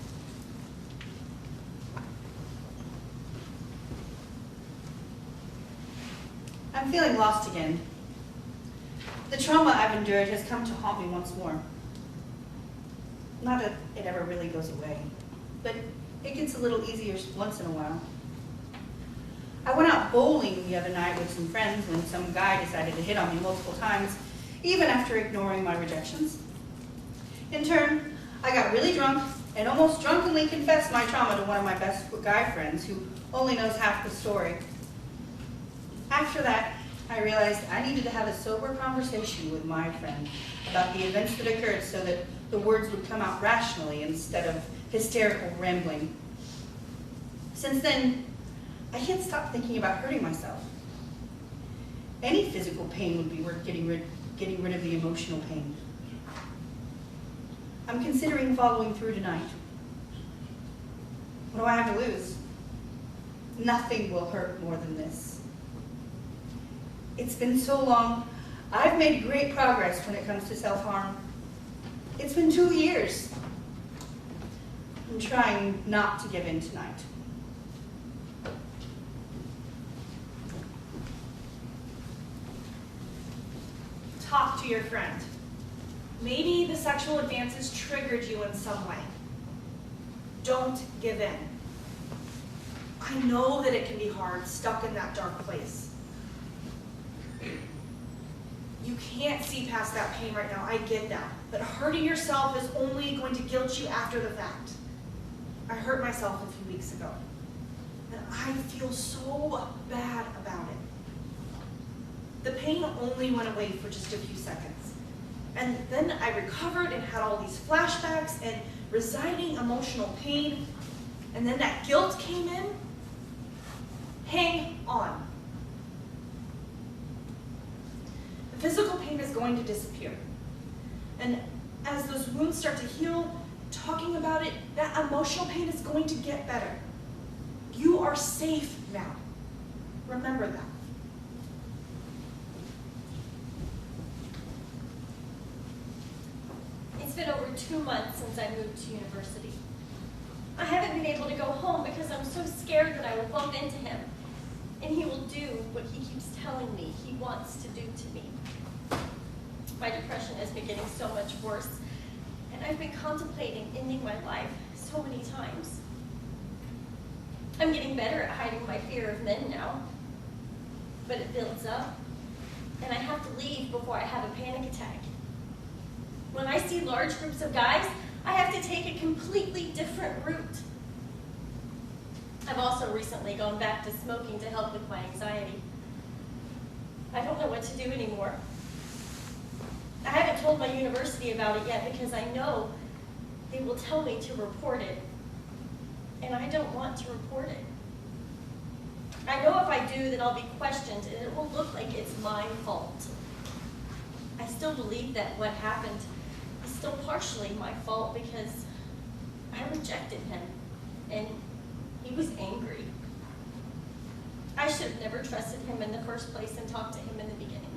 I'm feeling lost again. The trauma I've endured has come to haunt me once more. Not that it ever really goes away, but it gets a little easier once in a while. I went out bowling the other night with some friends when some guy decided to hit on me multiple times, even after ignoring my rejections. In turn, I got really drunk and almost drunkenly confessed my trauma to one of my best guy friends who only knows half the story. After that, I realized I needed to have a sober conversation with my friend about the events that occurred so that the words would come out rationally instead of hysterical rambling. Since then, I can't stop thinking about hurting myself. Any physical pain would be worth getting rid of the emotional pain. I'm considering following through tonight. What do I have to lose? Nothing will hurt more than this. It's been so long. I've made great progress when it comes to self-harm. It's been 2 years. I'm trying not to give in tonight. Talk to your friend. Maybe the sexual advances triggered you in some way. Don't give in. I know that it can be hard, stuck in that dark place. You can't see past that pain right now, I get that. But hurting yourself is only going to guilt you after the fact. I hurt myself a few weeks ago, and I feel so bad about it. The pain only went away for just a few seconds. And then I recovered and had all these flashbacks and residing emotional pain, and then that guilt came in. Hang on. The physical pain is going to disappear. And as those wounds start to heal, talking about it, that emotional pain is going to get better. You are safe now. Remember that. It's been over 2 months since I moved to university. I haven't been able to go home because I'm so scared that I will bump into him and he will do what he keeps telling me he wants to do to me. My depression has been getting so much worse, and I've been contemplating ending my life so many times. I'm getting better at hiding my fear of men now, but it builds up, and I have to leave before I have a panic attack. When I see large groups of guys, I have to take a completely different route. I've also recently gone back to smoking to help with my anxiety. I don't know what to do anymore. I haven't told my university about it yet because I know they will tell me to report it, and I don't want to report it. I know if I do, then I'll be questioned, and it will look like it's my fault. I still believe that what happened is still partially my fault because I rejected him, and he was angry. I should have never trusted him in the first place and talked to him in the beginning.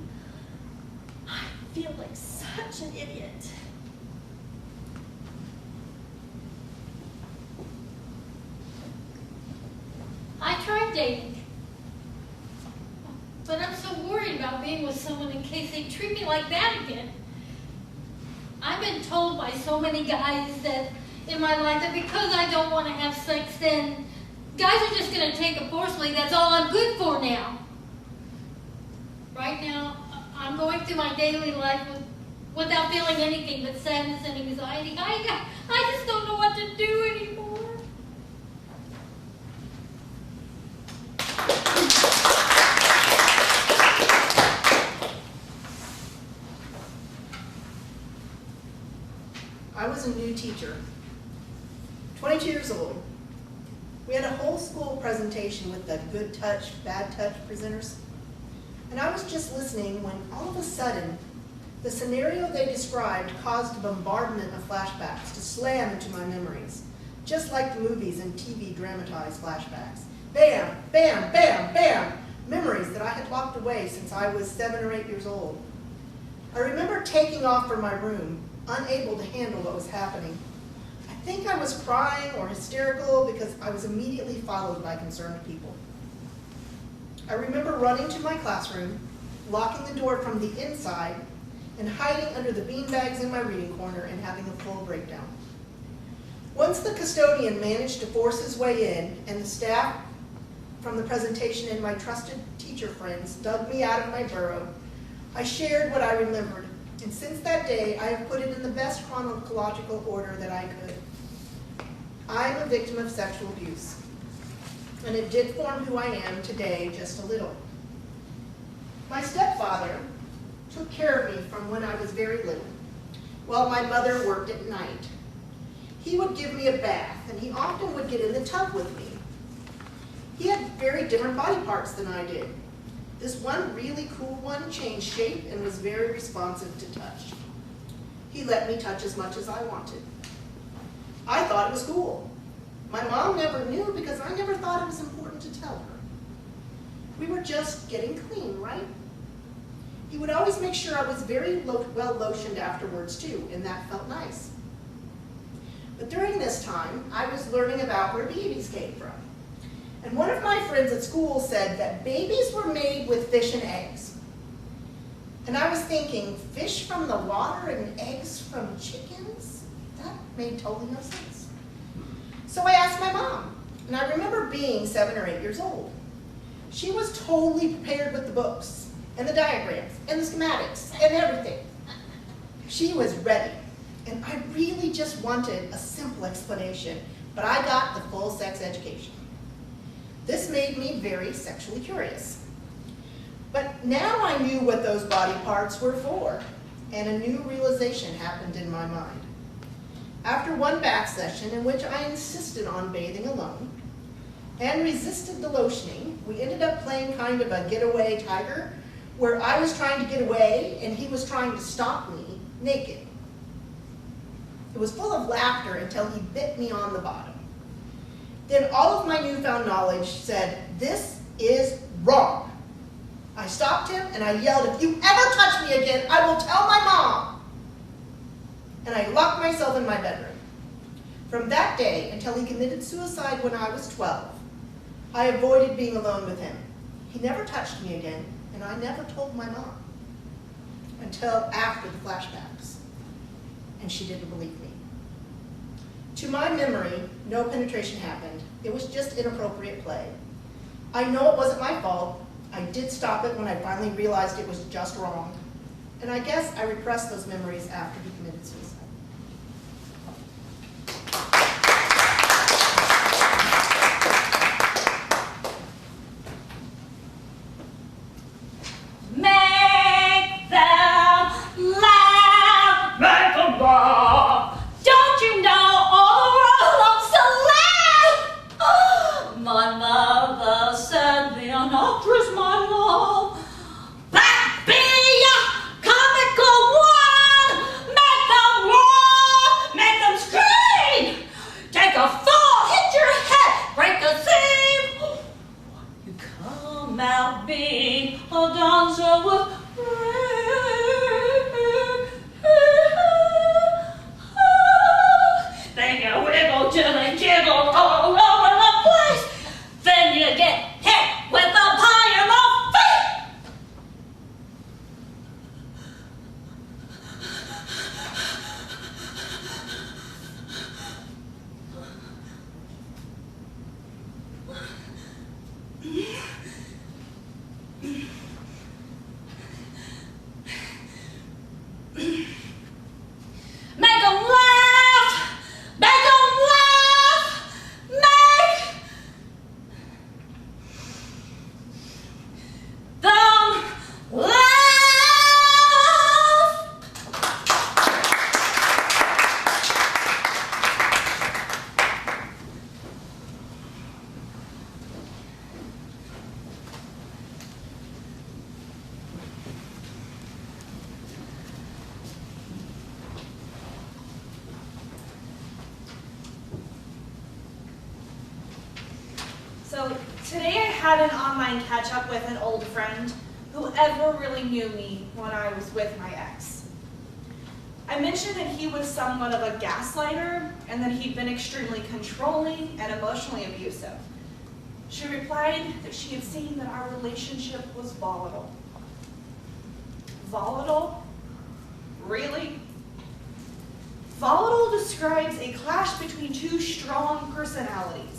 I feel like such an idiot. I tried dating, but I'm so worried about being with someone in case they treat me like that again. I've been told by so many guys that in my life that because I don't want to have sex, then guys are just going to take it forcefully. That's all I'm good for now. Right now, I'm going through my daily life without feeling anything but sadness and anxiety. I just don't know what to do anymore. I was a new teacher, 22 years old. We had a whole school presentation with the good touch, bad touch presenters. And and I was just listening when all of a sudden, the scenario they described caused a bombardment of flashbacks to slam into my memories, just like the movies and TV dramatized flashbacks. Bam, bam, bam, bam, memories that I had locked away since I was 7 or 8 years old. I remember taking off from my room, unable to handle what was happening. I think I was crying or hysterical because I was immediately followed by concerned people. I remember running to my classroom, locking the door from the inside, and hiding under the beanbags in my reading corner and having a full breakdown. Once the custodian managed to force his way in and the staff from the presentation and my trusted teacher friends dug me out of my burrow, I shared what I remembered, and since that day I have put it in the best chronological order that I could. I'm a victim of sexual abuse, and it did form who I am today just a little. My stepfather took care of me from when I was very little, while my mother worked at night. He would give me a bath, and he often would get in the tub with me. He had very different body parts than I did. This one really cool one changed shape and was very responsive to touch. He let me touch as much as I wanted. I thought it was cool. My mom never knew because I never thought it was important to tell her. We were just getting clean, right? He would always make sure I was very well lotioned afterwards too, and that felt nice. But during this time, I was learning about where babies came from. And one of my friends at school said that babies were made with fish and eggs. And I was thinking, fish from the water and eggs from chickens? That made totally no sense. So I asked my mom, and I remember being 7 or 8 years old. She was totally prepared with the books, and the diagrams, and the schematics, and everything. She was ready, and I really just wanted a simple explanation, but I got the full sex education. This made me very sexually curious. But now I knew what those body parts were for, and a new realization happened in my mind. After one bath session in which I insisted on bathing alone and resisted the lotioning, we ended up playing kind of a getaway tiger, where I was trying to get away and he was trying to stop me naked. It was full of laughter until he bit me on the bottom. Then all of my newfound knowledge said, "This is wrong." I stopped him and I yelled, "If you ever touch me again, I will tell my mom." And I locked myself in my bedroom. From that day until he committed suicide when I was 12, I avoided being alone with him. He never touched me again, and I never told my mom until after the flashbacks, and she didn't believe me. To my memory, no penetration happened. It was just inappropriate play. I know it wasn't my fault. I did stop it when I finally realized it was just wrong. And I guess I repressed those memories after he committed suicide. Make them laugh, make them laugh. Don't you know all the world loves to laugh? Oh, my mother said be an actress, my love. That be a comical one. Make them roar, make them scream. Take a fall, hit your head, break a seam. You come out being a dancer with then you wiggle till they jiggle all over the place. Then you get hit with a pile of feet. had an online catch-up with an old friend who ever really knew me when I was with my ex. I mentioned that he was somewhat of a gaslighter and that he'd been extremely controlling and emotionally abusive. She replied that she had seen that our relationship was volatile. Volatile? Really? Volatile describes a clash between two strong personalities,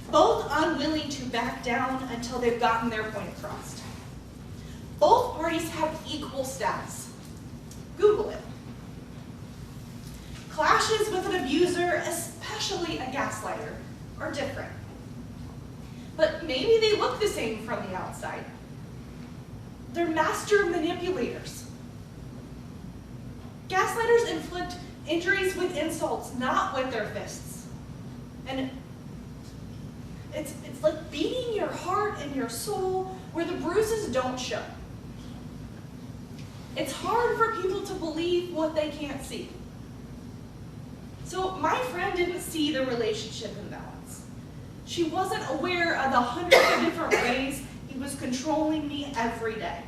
both unwilling to back down until they've gotten their point across. Both parties have equal status. Google it. Clashes with an abuser, especially a gaslighter, are different. But maybe they look the same from the outside. They're master manipulators. Gaslighters inflict injuries with insults, not with their fists. And it's like beating your heart and your soul where the bruises don't show. It's hard for people to believe what they can't see. So my friend didn't see the relationship imbalance. She wasn't aware of the hundreds of different ways he was controlling me every day.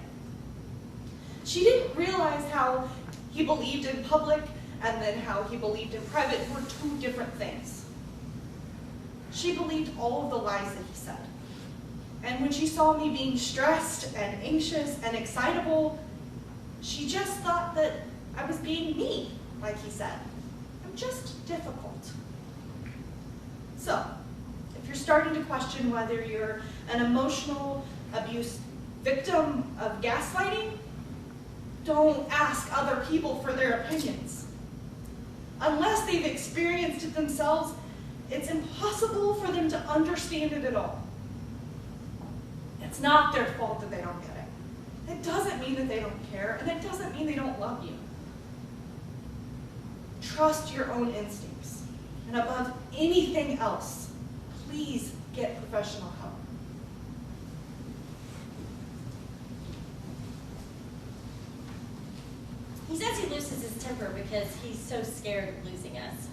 She didn't realize how he believed in public and then how he believed in private were two different things. She believed all of the lies that he said. And when she saw me being stressed and anxious and excitable, she just thought that I was being me, like he said. I'm just difficult. So, if you're starting to question whether you're an emotional abuse victim of gaslighting, don't ask other people for their opinions. Unless they've experienced it themselves, it's impossible for them to understand it at all. It's not their fault that they don't get it. It doesn't mean that they don't care, and it doesn't mean they don't love you. Trust your own instincts. And above anything else, please get professional help. He says he loses his temper because he's so scared of losing us.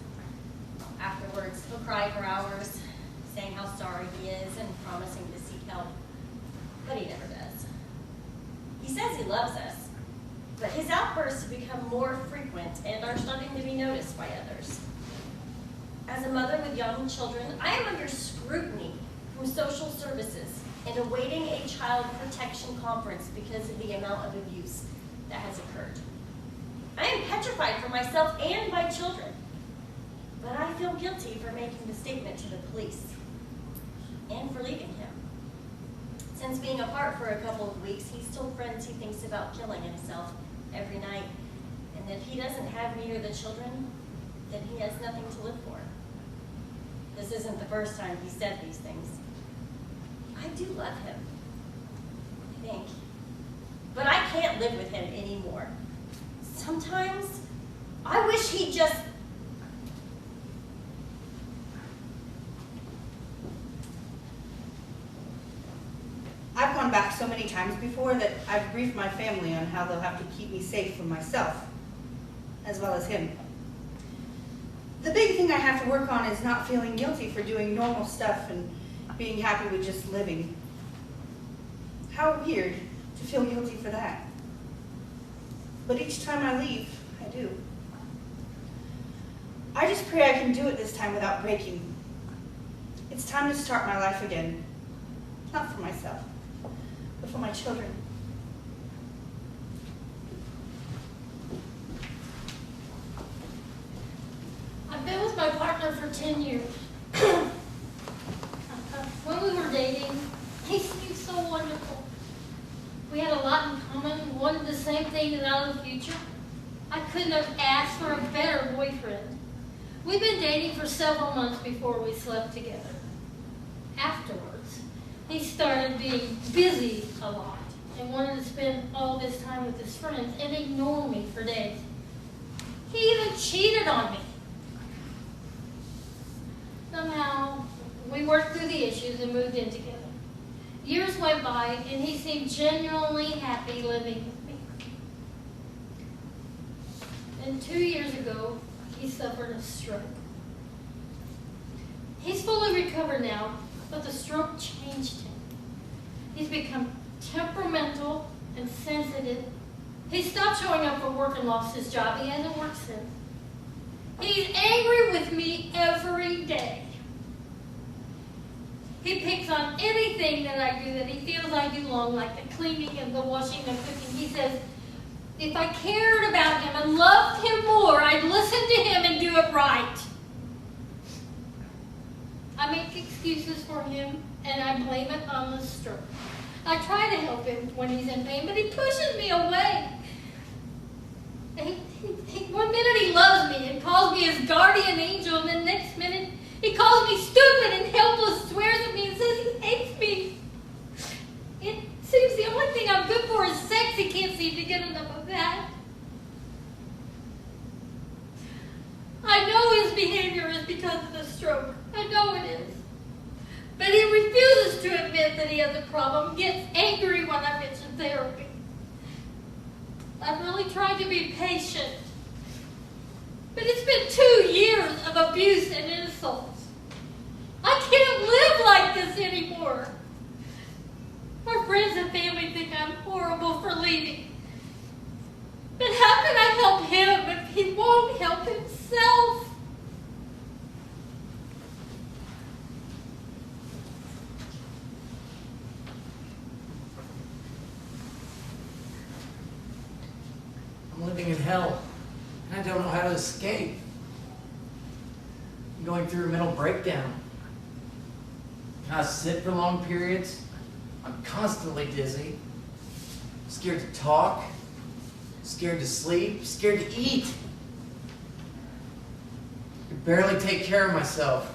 Afterwards, he'll cry for hours, saying how sorry he is and promising to seek help. But he never does. He says he loves us, but his outbursts have become more frequent and are starting to be noticed by others. As a mother with young children, I am under scrutiny from social services and awaiting a child protection conference because of the amount of abuse that has occurred. I am petrified for myself and my children, but I feel guilty for making the statement to the police and for leaving him. Since being apart for a couple of weeks, he's told friends he thinks about killing himself every night, and if he doesn't have me or the children, then he has nothing to live for. This isn't the first time he said these things. I do love him, I think, but I can't live with him anymore. Sometimes I wish he'd just... I've gone back so many times before that I've briefed my family on how they'll have to keep me safe from myself, as well as him. The big thing I have to work on is not feeling guilty for doing normal stuff and being happy with just living. How weird to feel guilty for that. But each time I leave, I do. I just pray I can do it this time without breaking. It's time to start my life again. Not for myself, but for my children. I've been with my partner for 10 years. When we were dating, he seemed so wonderful. We had a lot in common, wanted the same thing out of the future. I couldn't have asked for a better boyfriend. We'd been dating for several months before we slept together. Afterwards, he started being busy a lot and wanted to spend all this time with his friends and ignore me for days. He even cheated on me. Somehow, we worked through the issues and moved in together. Years went by, and he seemed genuinely happy living with me. And 2 years ago, he suffered a stroke. He's fully recovered now, but the stroke changed him. He's become temperamental and sensitive. He stopped showing up for work and lost his job. He hasn't worked since. He's angry with me every day. He picks on anything that I do that he feels I do wrong, like the cleaning and the washing and cooking. He says, if I cared about him and loved him more, I'd listen to him and do it right. I make excuses for him, and I blame it on the stroke. I try to help him when he's in pain, but he pushes me away. One minute he loves me and calls me his guardian angel, and the next minute he calls me stupid and helpless, swears at me and says he hates me. It seems the only thing I'm good for is sex. He can't seem to get enough of that. I know his behavior is because of the stroke. I know it is. But he refuses to admit that he has a problem, gets angry when I mention therapy. I've really tried to be patient. But it's been 2 years of abuse and insults. I can't live like this anymore. Our friends and family think I'm horrible for leaving. But how can I help him if he won't help himself? I'm living in hell, and I don't know how to escape. I'm going through a mental breakdown. I sit for long periods. I'm constantly dizzy, scared to talk, scared to sleep, scared to eat. I can barely take care of myself.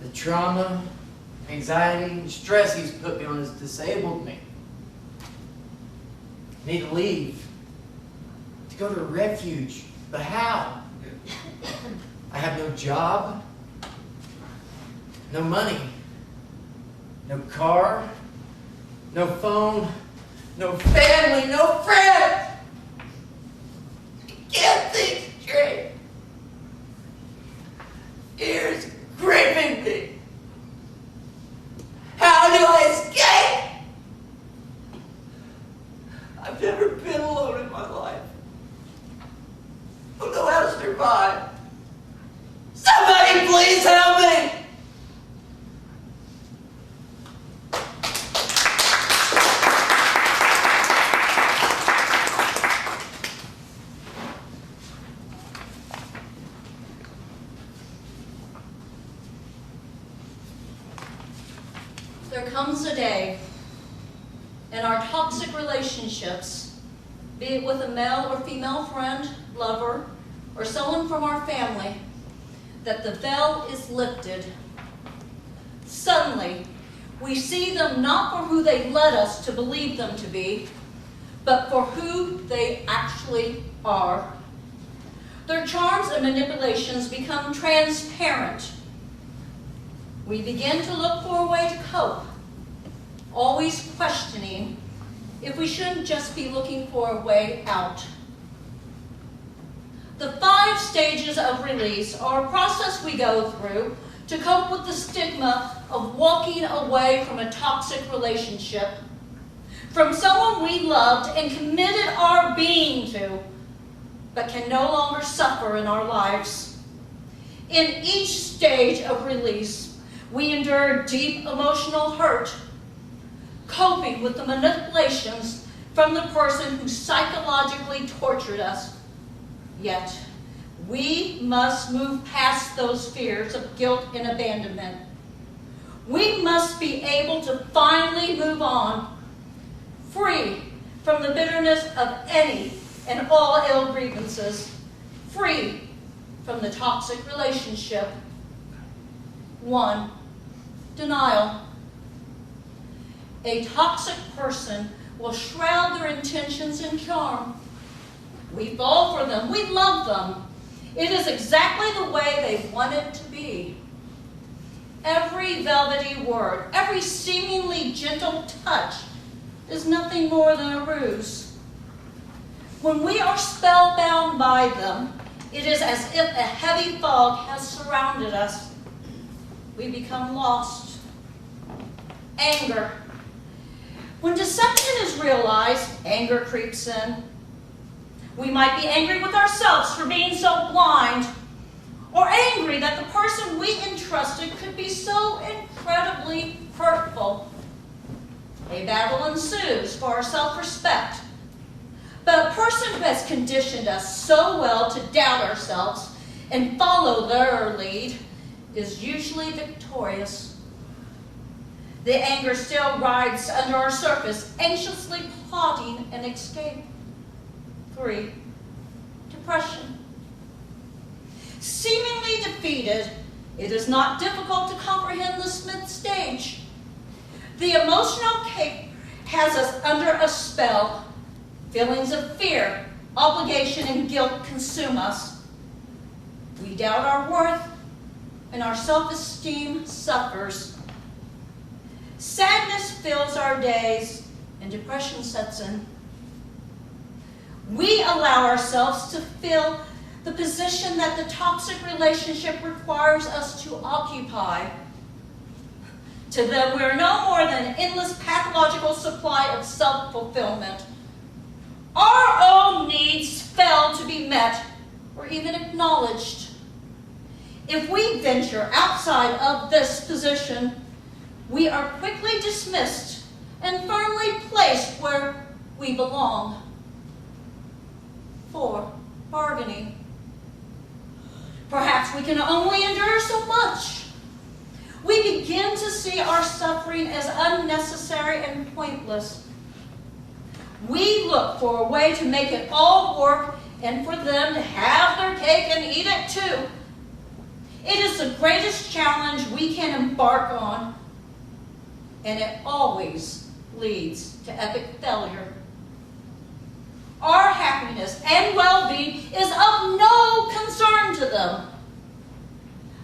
The trauma, anxiety, and stress he's put me on has disabled me. I need to leave, to go to a refuge, but how? I have no job, no money, no car, no phone, no family, no friends. I can't think straight. Fear's gripping me. How do I escape? I've never been alone in my life. I don't know how to survive. Somebody please help me! There comes a day in our toxic relationships, be it with a male or female friend, lover, or someone from our family, that the veil is lifted. Suddenly, we see them not for who they led us to believe them to be, but for who they actually are. Their charms and manipulations become transparent. We begin to look for a way to cope, always questioning if we shouldn't just be looking for a way out. The 5 stages of release are a process we go through to cope with the stigma of walking away from a toxic relationship, from someone we loved and committed our being to, but can no longer suffer in our lives. In each stage of release, we endure deep emotional hurt, coping with the manipulations from the person who psychologically tortured us. Yet, we must move past those fears of guilt and abandonment. We must be able to finally move on, free from the bitterness of any and all ill grievances, free from the toxic relationship. 1, denial. A toxic person will shroud their intentions in charm. We fall for them. We love them. It is exactly the way they want it to be. Every velvety word, every seemingly gentle touch is nothing more than a ruse. When we are spellbound by them, it is as if a heavy fog has surrounded us. We become lost. Anger, When deception is realized, anger creeps in. We might be angry with ourselves for being so blind, or angry that the person we entrusted could be so incredibly hurtful. A battle ensues for our self-respect. But a person who has conditioned us so well to doubt ourselves and follow their lead is usually victorious. The anger still rides under our surface, anxiously plotting an escape. 3. Depression. Seemingly defeated, it is not difficult to comprehend this mid-stage. The emotional cape has us under a spell. Feelings of fear, obligation, and guilt consume us. We doubt our worth, and our self-esteem suffers. Sadness fills our days, and depression sets in. We allow ourselves to fill the position that the toxic relationship requires us to occupy. To them, we are no more than an endless pathological supply of self-fulfillment. Our own needs fail to be met or even acknowledged. If we venture outside of this position, we are quickly dismissed and firmly placed where we belong. 4. Bargaining. Perhaps we can only endure so much. We begin to see our suffering as unnecessary and pointless. We look for a way to make it all work and for them to have their cake and eat it too. It is the greatest challenge we can embark on, and it always leads to epic failure. Our happiness and well-being is of no concern to them.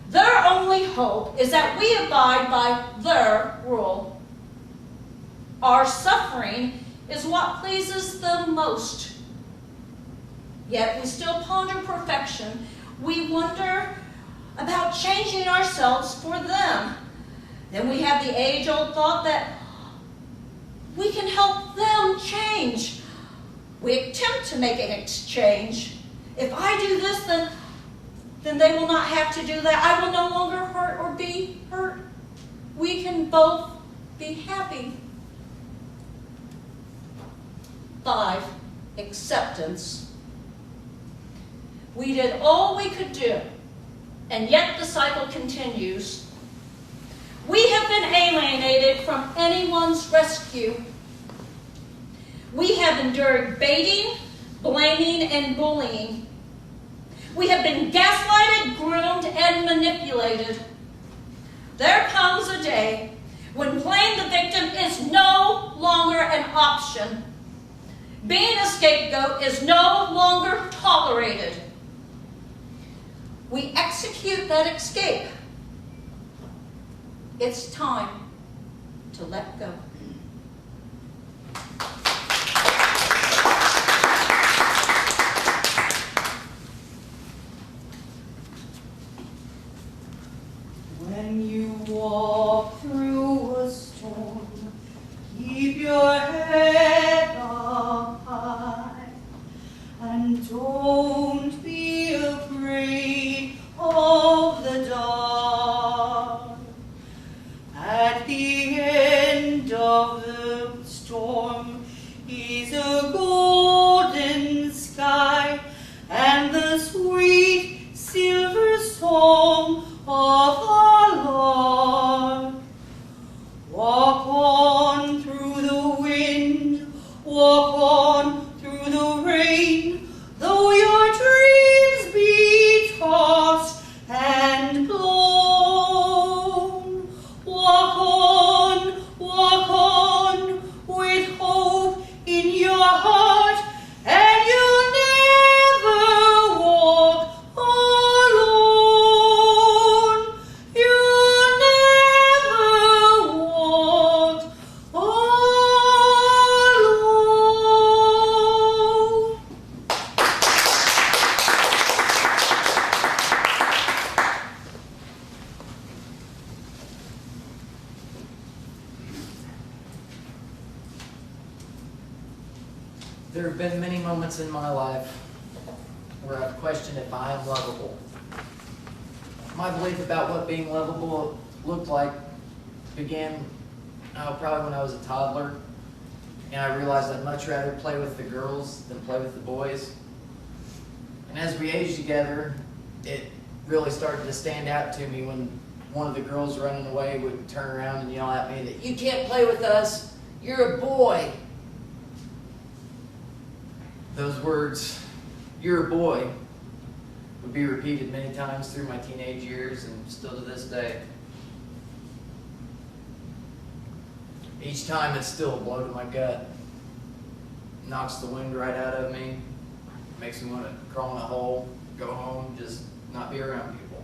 Their only hope is that we abide by their rule. Our suffering is what pleases them most. Yet we still ponder perfection. We wonder about changing ourselves for them. Then we have the age-old thought that we can help them change. We attempt to make an exchange. If I do this, then they will not have to do that. I will no longer hurt or be hurt. We can both be happy. 5. Acceptance. We did all we could do, and yet the cycle continues. We have been alienated from anyone's rescue. We have endured baiting, blaming, and bullying. We have been gaslighted, groomed, and manipulated. There comes a day when playing the victim is no longer an option. Being a scapegoat is no longer tolerated. We execute that escape. It's time to let go. When you walk through a storm, keep your head up high, and don't be afraid of the dark. At the end of There have been many moments in my life where I've questioned if I am lovable. My belief about what being lovable looked like began probably when I was a toddler, and I realized I'd much rather play with the girls than play with the boys. And as we aged together, it really started to stand out to me when one of the girls running away would turn around and yell at me that, "You can't play with us, you're a boy." Those words, "You're a boy," would be repeated many times through my teenage years and still to this day. Each time it's still a blow to my gut. Knocks the wind right out of me. Makes me want to crawl in a hole, go home, just not be around people.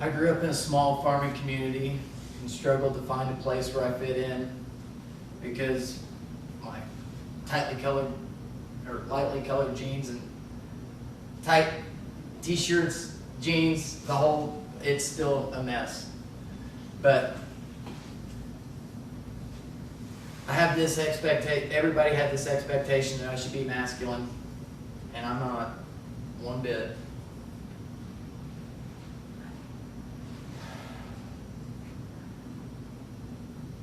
I grew up in a small farming community and struggled to find a place where I fit in because my lightly colored jeans and tight t-shirts, jeans, it's still a mess. But I have this expectation, everybody had this expectation that I should be masculine, and I'm not one bit.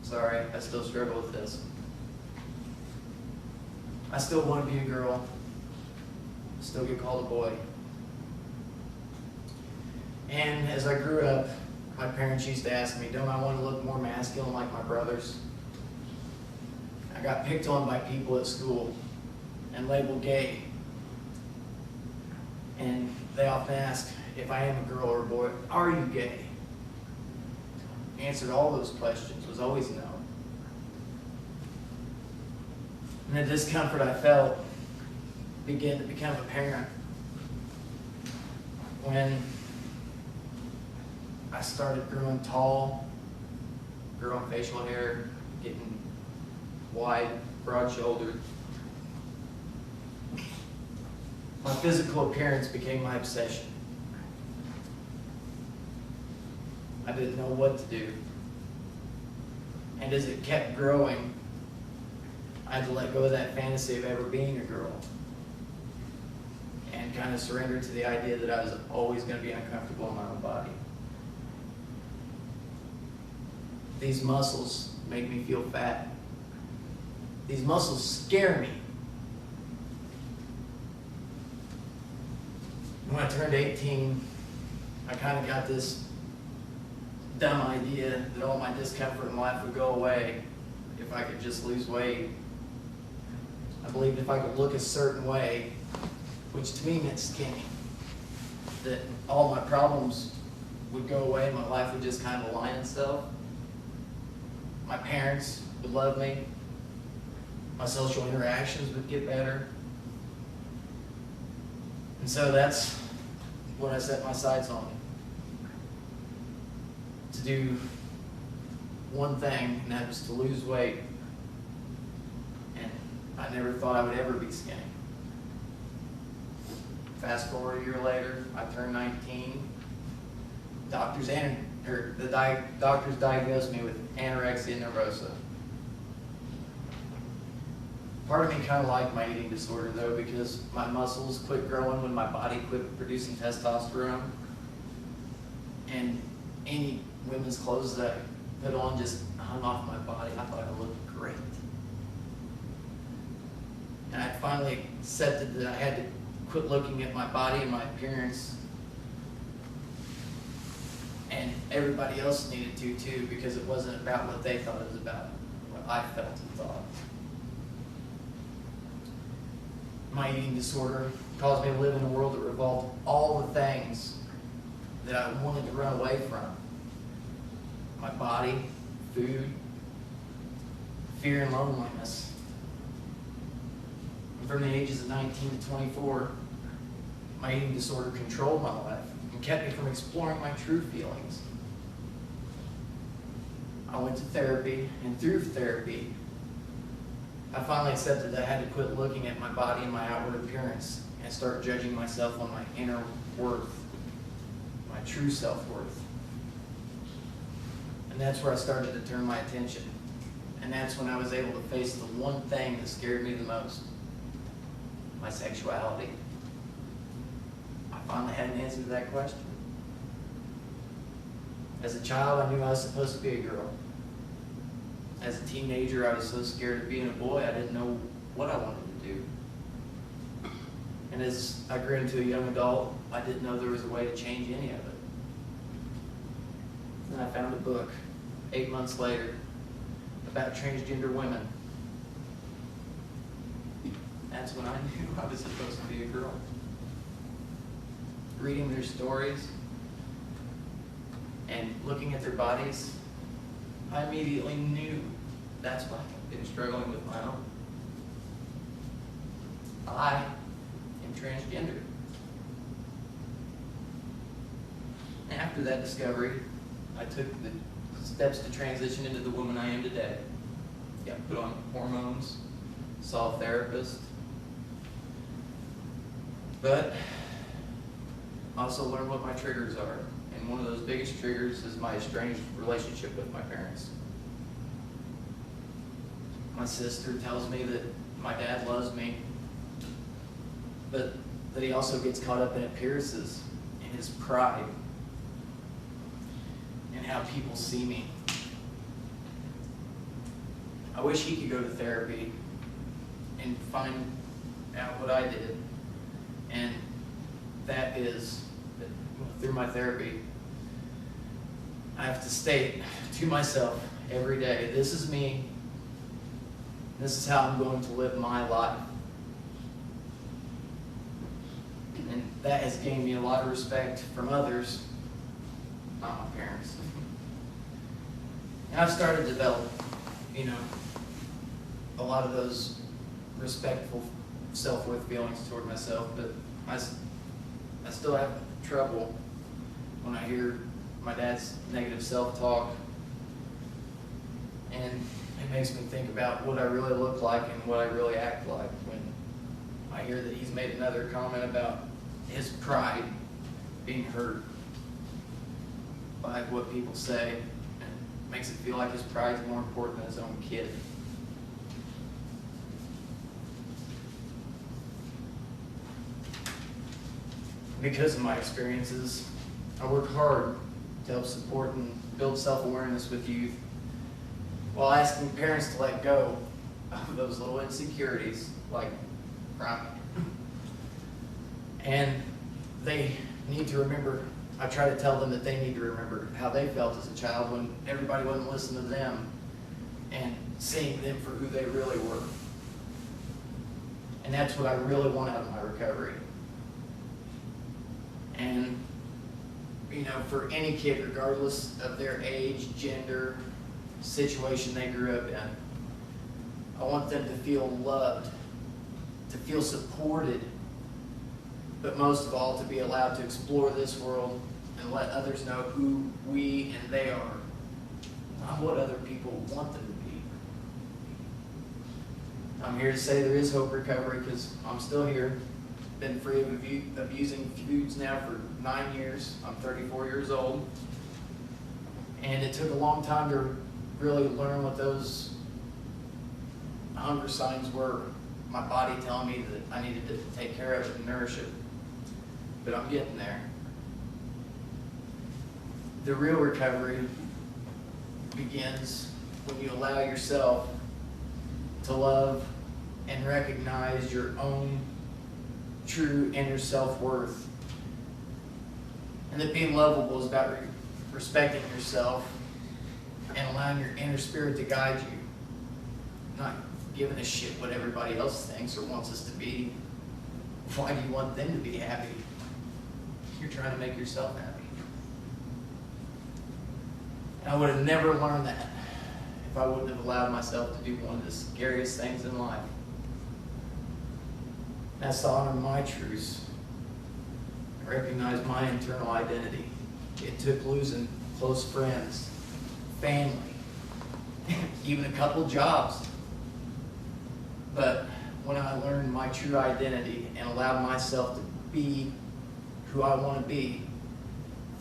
Sorry, I still struggle with this. I still want to be a girl. I still get called a boy. And as I grew up, my parents used to ask me, don't I want to look more masculine like my brothers? I got picked on by people at school and labeled gay. And they often ask, if I am a girl or a boy, are you gay? The answer to all those questions was always no. And the discomfort I felt began to become apparent when I started growing tall, growing facial hair, getting wide, broad-shouldered. My physical appearance became my obsession. I didn't know what to do. And as it kept growing, I had to let go of that fantasy of ever being a girl and kind of surrender to the idea that I was always going to be uncomfortable in my own body. These muscles make me feel fat. These muscles scare me. When I turned 18, I kind of got this dumb idea that all my discomfort in life would go away if I could just lose weight. I believed if I could look a certain way, which to me meant skinny, that all my problems would go away and my life would just kind of align itself. My parents would love me. My social interactions would get better. And so that's what I set my sights on. To do one thing, and that was to lose weight. And I never thought I would ever be skinny. Fast forward a year later, I turned 19. The doctors diagnosed me with anorexia nervosa. Part of me kind of liked my eating disorder though, because my muscles quit growing when my body quit producing testosterone. And any women's clothes that I put on just hung off my body. I thought I looked great. And I finally accepted that I had to quit looking at my body and my appearance. And everybody else needed to too, because it wasn't about what they thought, it was about what I felt and thought. My eating disorder caused me to live in a world that revolved all the things that I wanted to run away from. My body, food, fear and loneliness. And from the ages of 19 to 24, my eating disorder controlled my life and kept me from exploring my true feelings. I went to therapy, and through therapy, I finally accepted that I had to quit looking at my body and my outward appearance and start judging myself on my inner worth, my true self-worth. And that's where I started to turn my attention. And that's when I was able to face the one thing that scared me the most, my sexuality. I finally had an answer to that question. As a child, I knew I was supposed to be a girl. As a teenager, I was so scared of being a boy, I didn't know what I wanted to do. And as I grew into a young adult, I didn't know there was a way to change any of it. And I found a book 8 months later about transgender women. That's when I knew I was supposed to be a girl. Reading their stories and looking at their bodies, I immediately knew that's why I've been struggling with my own. I am transgender. After that discovery, I took the steps to transition into the woman I am today. Got put on hormones, saw a therapist, but I also learned what my triggers are. And one of those biggest triggers is my estranged relationship with my parents. My sister tells me that my dad loves me, but that he also gets caught up in appearances, in his pride, and how people see me. I wish he could go to therapy and find out what I did. And that is, through my therapy, I have to state to myself every day, this is me, this is how I'm going to live my life. And that has gained me a lot of respect from others, not my parents. And I've started to develop, a lot of those respectful self-worth feelings toward myself, but I still have trouble when I hear my dad's negative self-talk, and it makes me think about what I really look like and what I really act like when I hear that he's made another comment about his pride being hurt by what people say, and it makes it feel like his pride's more important than his own kid. Because of my experiences, I work hard to help support and build self-awareness with youth while asking parents to let go of those little insecurities like crying. And they need to remember, I try to tell them that they need to remember how they felt as a child when everybody wouldn't listen to them, and seeing them for who they really were. And that's what I really want out of my recovery. And, for any kid, regardless of their age, gender, situation they grew up in, I want them to feel loved, to feel supported, but most of all, to be allowed to explore this world and let others know who we and they are, not what other people want them to be. I'm here to say there is hope recovery because I'm still here. Been free of using foods now for 9 years. I'm 34 years old. And it took a long time to really learn what those hunger signs were. My body telling me that I needed to take care of it and nourish it. But I'm getting there. The real recovery begins when you allow yourself to love and recognize your own true inner self-worth. And that being lovable is about respecting yourself and allowing your inner spirit to guide you. Not giving a shit what everybody else thinks or wants us to be. Why do you want them to be happy? You're trying to make yourself happy. And I would have never learned that if I wouldn't have allowed myself to do one of the scariest things in life. That's to honor my truths and recognize my internal identity. It took losing close friends, family, even a couple jobs. But when I learned my true identity and allowed myself to be who I want to be,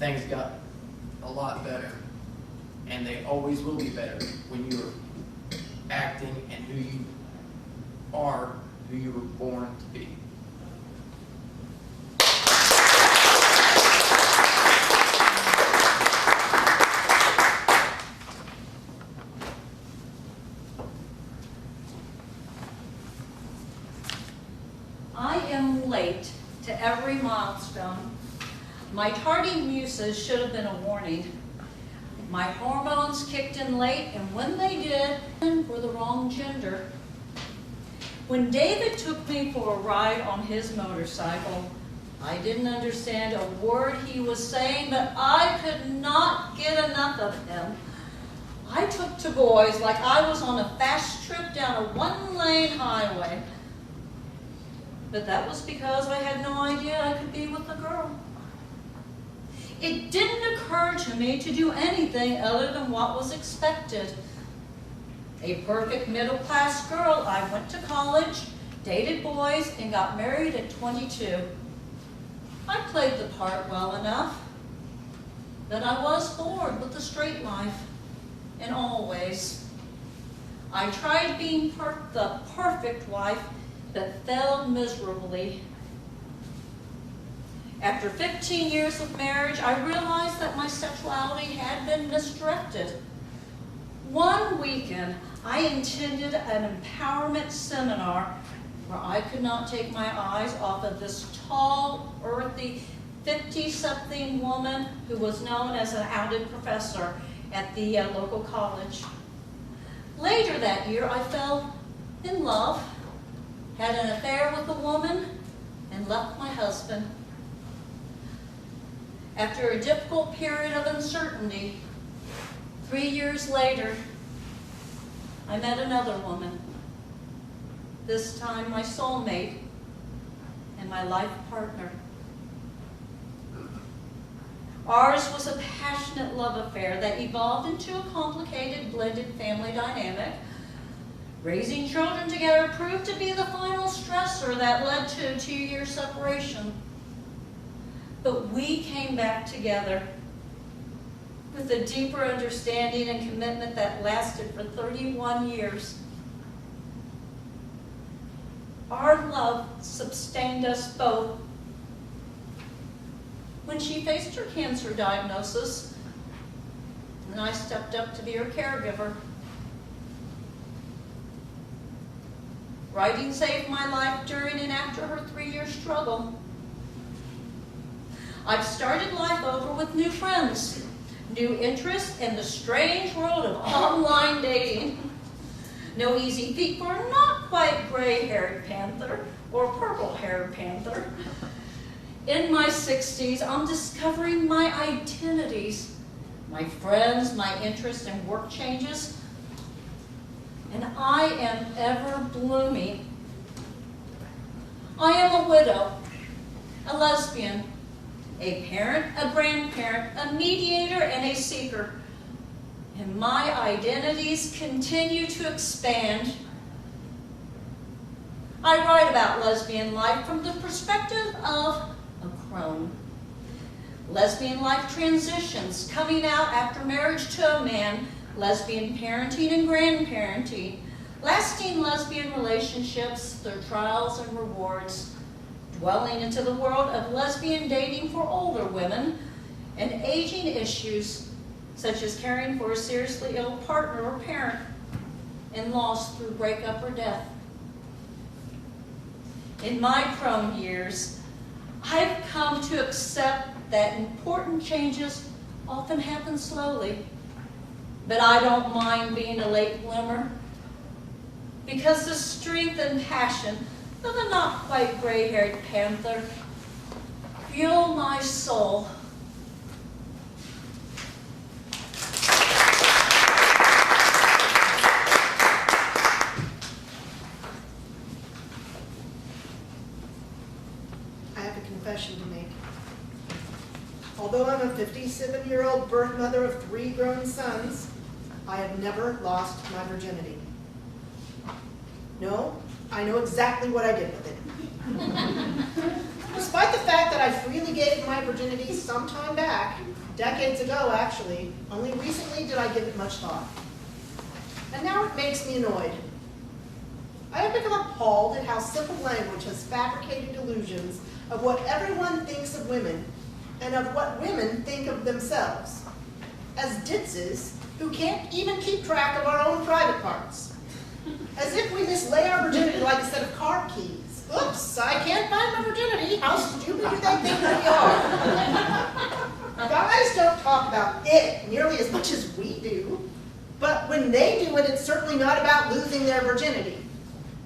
things got a lot better. And they always will be better when you're acting and who you are, who you were born to be. I am late to every milestone. My tardy muses should have been a warning. My hormones kicked in late, and when they did, were the wrong gender. When David took me for a ride on his motorcycle, I didn't understand a word he was saying, but I could not get enough of him. I took to boys like I was on a fast trip down a one-lane highway. But that was because I had no idea I could be with a girl. It didn't occur to me to do anything other than what was expected. A perfect middle-class girl, I went to college, dated boys, and got married at 22. I played the part well enough, but I was bored with the straight life in all ways. I tried being the perfect wife, but failed miserably. After 15 years of marriage, I realized that my sexuality had been misdirected. One weekend, I attended an empowerment seminar where I could not take my eyes off of this tall, earthy, 50-something woman who was known as an outed professor at the local college. Later that year, I fell in love, had an affair with a woman, and left my husband. After a difficult period of uncertainty, 3 years later, I met another woman, this time my soulmate and my life partner. Ours was a passionate love affair that evolved into a complicated blended family dynamic. Raising children together proved to be the final stressor that led to a 2-year separation. But we came back together with a deeper understanding and commitment that lasted for 31 years. Our love sustained us both. When she faced her cancer diagnosis, and I stepped up to be her caregiver. Writing saved my life during and after her 3-year struggle. I've started life over with new friends, new interests, and the strange world of online dating. No easy feat for a not quite gray-haired panther or purple-haired panther. In my 60s, I'm discovering my identities, my friends, my interests, and work changes. And I am ever blooming. I am a widow, a lesbian, a parent, a grandparent, a mediator, and a seeker. And my identities continue to expand. I write about lesbian life from the perspective of a crone. Lesbian life transitions, coming out after marriage to a man, lesbian parenting and grandparenting, lasting lesbian relationships, their trials and rewards, dwelling into the world of lesbian dating for older women, and aging issues such as caring for a seriously ill partner or parent and loss through breakup or death. In my crone years, I've come to accept that important changes often happen slowly, but I don't mind being a late bloomer because the strength and passion of the not quite gray-haired panther fuel my soul. I have a confession to make. Although I'm a 57-year-old birth mother of 3 grown sons, I have never lost my virginity. No, I know exactly what I did with it. Despite the fact that I freely gave my virginity some time back, decades ago actually, only recently did I give it much thought. and now it makes me annoyed. I have become appalled at how simple language has fabricated illusions of what everyone thinks of women and of what women think of themselves, as ditzes who can't even keep track of our own private parts, as if we mislay our virginity like a set of car keys. Oops, I can't find my virginity. How stupid do they think we are? Guys don't talk about it nearly as much as we do, but when they do it, it's certainly not about losing their virginity.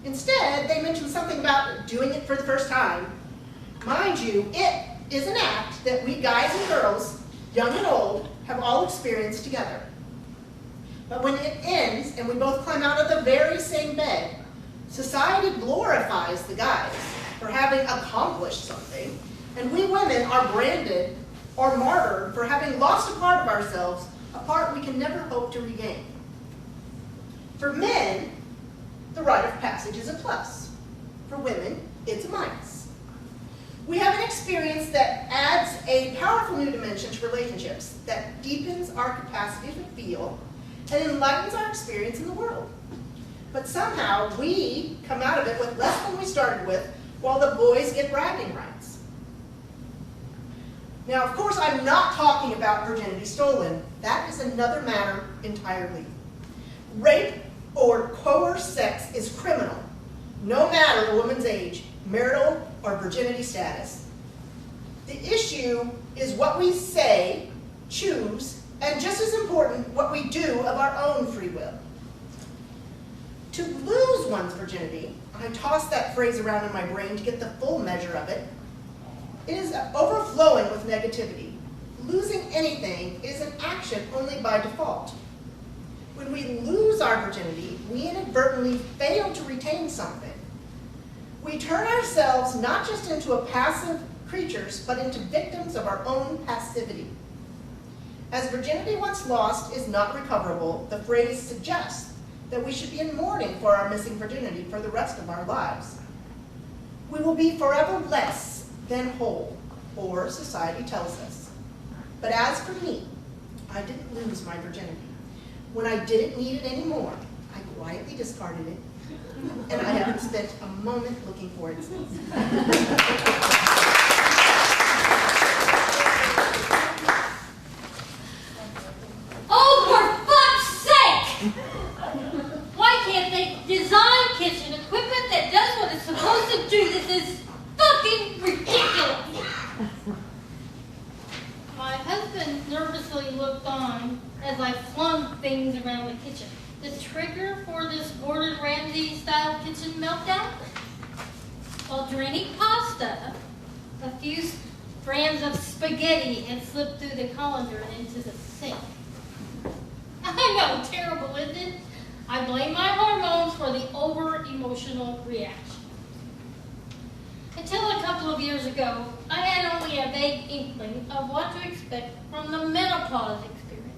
Instead, they mention something about doing it for the first time. Mind you, it is an act that we guys and girls, young and old, have all experienced together. But when it ends and we both climb out of the very same bed, society glorifies the guys for having accomplished something, and we women are branded or martyred for having lost a part of ourselves, a part we can never hope to regain. For men, the rite of passage is a plus. For women, it's a minus. We have an experience that adds a powerful new dimension to relationships, that deepens our capacity to feel and enlightens our experience in the world. But somehow we come out of it with less than we started with, while the boys get bragging rights. Now, of course, I'm not talking about virginity stolen. That is another matter entirely. Rape or coerced sex is criminal, no matter the woman's age, marital or virginity status. The issue is what we say, choose, and just as important, what we do of our own free will. To lose one's virginity, I toss that phrase around in my brain to get the full measure of it, it is overflowing with negativity. Losing anything is an action only by default. When we lose our virginity, we inadvertently fail to retain something. We turn ourselves not just into a passive creatures, but into victims of our own passivity. As virginity once lost is not recoverable, the phrase suggests that we should be in mourning for our missing virginity for the rest of our lives. We will be forever less than whole, or society tells us. But as for me, I didn't lose my virginity. When I didn't need it anymore, I quietly discarded it, and I haven't spent a moment looking for it since. Oh, for fuck's sake! Why can't they design kitchen equipment that does what it's supposed to do? This is fucking ridiculous! My husband nervously looked on as I flung things around the kitchen. The trigger for this Gordon Ramsay-style kitchen meltdown? While draining pasta, a few strands of spaghetti had slipped through the colander and into the sink. I know, terrible, isn't it? I blame my hormones for the over-emotional reaction. Until a couple of years ago, I had only a vague inkling of what to expect from the menopause experience.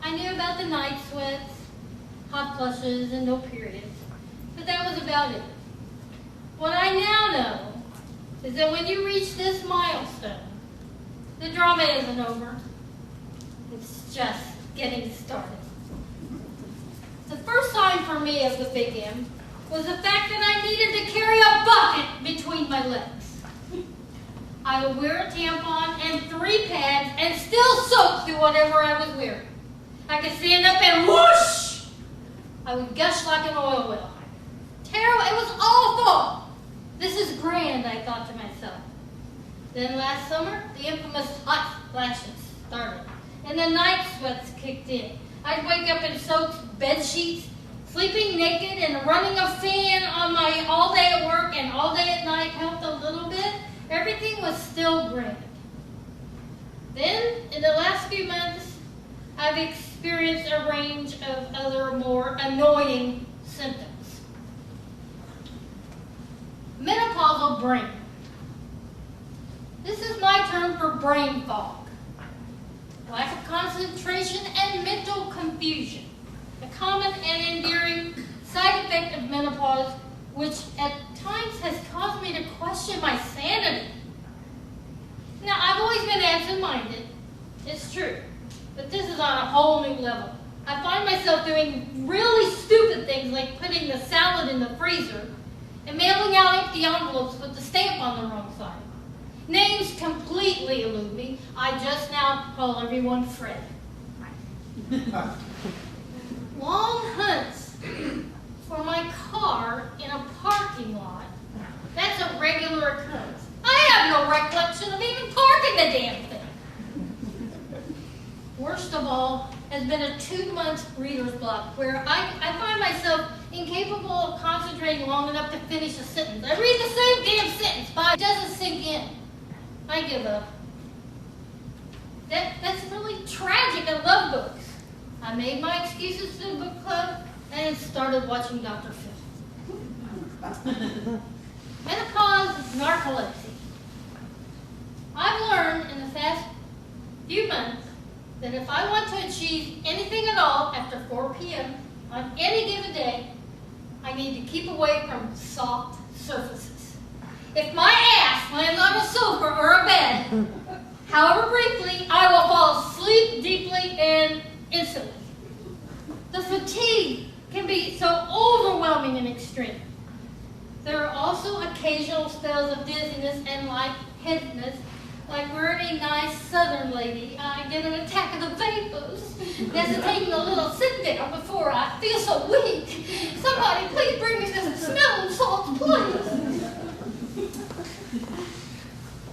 I knew about the night sweats, hot flushes, and no periods, but that was about it. What I now know is that when you reach this milestone, the drama isn't over. It's just getting started. The first sign for me of the big M was the fact that I needed to carry a bucket between my legs. I would wear a tampon and 3 pads and still soak through whatever I was wearing. I could stand up and whoosh! I would gush like an oil well. Terrible, it was awful! This is grand, I thought to myself. Then last summer, the infamous hot flashes started, and the night sweats kicked in. I'd wake up in soaked bed sheets, sleeping naked, and running a fan on my all day at work and all day at night helped a little bit. Everything was still grand. Then, in the last few months, I've experienced a range of other more annoying symptoms. Menopausal brain. This is my term for brain fog. Lack of concentration and mental confusion. A common and endearing side effect of menopause, which at times has caused me to question my sanity. Now, I've always been absent-minded. It's true. But this is on a whole new level. I find myself doing really stupid things like putting the salad in the freezer and mailing out empty envelopes with the stamp on the wrong side. Names completely elude me. I just now call everyone Fred. Long hunts for my car in a parking lot. That's a regular occurrence. I have no recollection of even parking the damn thing. Worst of all has been a 2-month reader's block where I find myself incapable of concentrating long enough to finish a sentence. I read the same damn sentence, but it doesn't sink in. I give up. That's really tragic. I love books. I made my excuses to the book club and started watching Dr. Phil. Menopause is narcolepsy. I've learned in the past few months that if I want to achieve anything at all after 4 p.m. on any given day, I need to keep away from soft surfaces. If my ass lands on a sofa or a bed, however briefly, I will fall asleep deeply and instantly. The fatigue can be so overwhelming and extreme. There are also occasional spells of dizziness and lightheadedness. Like we're a nice southern lady, I get an attack of the vapors, necessitating a little sit down before I feel so weak. Somebody please bring me some smelling salts, please.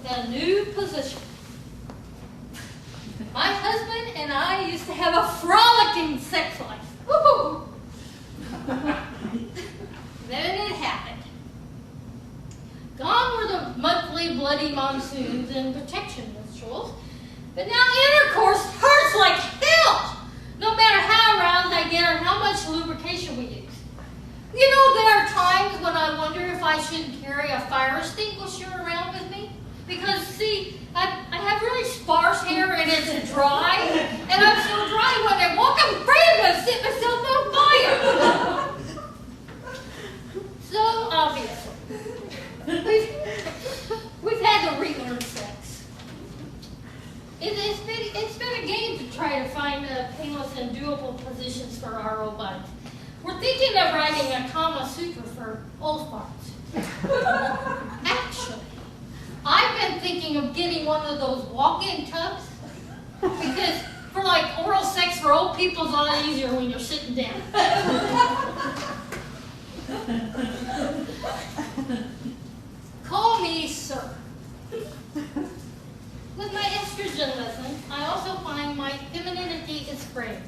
The new position. My husband and I used to have a frolicking sex life. Woo-hoo. Then it happened. Gone were the monthly bloody monsoons and protection rituals, but now intercourse hurts like hell, no matter how aroused I get or how much lubrication we use. You know, there are times when I wonder if I should carry a fire extinguisher around with me, because, see, I have really sparse hair and it's dry, and I'm so dry when I walk, I'm afraid I'm going to set myself on fire. So, obviously. We've had to relearn sex. It's been a game to try to find painless and doable positions for our old bodies. We're thinking of writing a Kama Sutra for old farts. Actually, I've been thinking of getting one of those walk-in tubs because for like oral sex for old people is a lot easier when you're sitting down. Call me sir. With my estrogen lessons, I also find my femininity is fraying.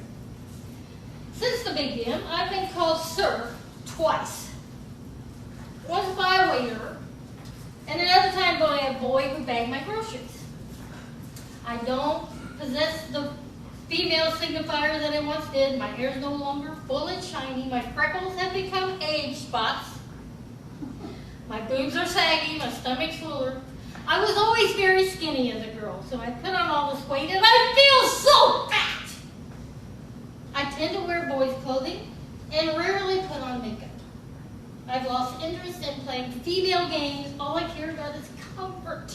Since the big M, I've been called sir twice. Once by a waiter, and another time by a boy who bagged my groceries. I don't possess the female signifier that I once did. My hair is no longer full and shiny. My freckles have become age spots. My boobs are saggy, my stomach's fuller. I was always very skinny as a girl, so I put on all this weight and I feel so fat! I tend to wear boys' clothing and rarely put on makeup. I've lost interest in playing female games. All I care about is comfort.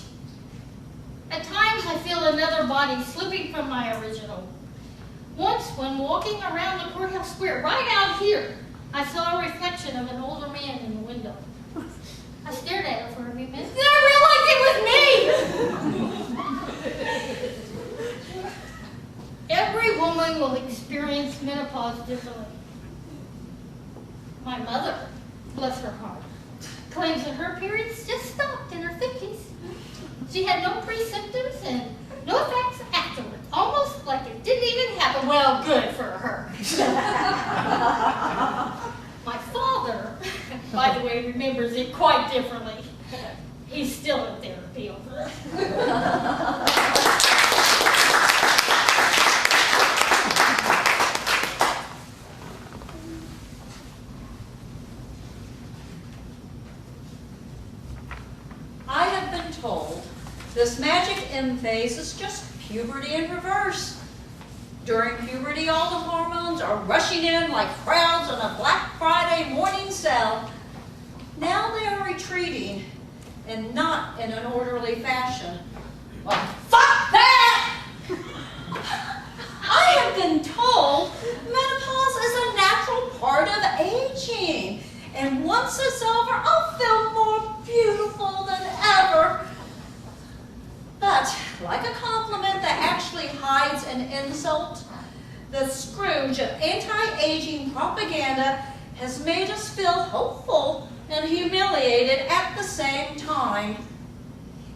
At times I feel another body slipping from my original. Once, when walking around the courthouse square, right out here, I saw a reflection of an older man in the window. I stared at it for a few minutes, and I realized it was me! Every woman will experience menopause differently. My mother, bless her heart, claims that her periods just stopped in her 50s. She had no pre-symptoms and no effects afterwards, almost like it didn't even happen. Well, good for her. My father, by the way, remembers it quite differently. He's still in therapy over it. I have been told this magic M phase is just puberty in reverse. During puberty, all the hormones are rushing in like crowds on a Black Friday morning sale. Now they are retreating, and not in an orderly fashion. Well, fuck that! I have been told menopause is a natural once it's over, I'll feel more beautiful than ever. But like a compliment that actually hides an insult, the Scrooge of anti-aging propaganda has made us feel hopeful and humiliated at the same time.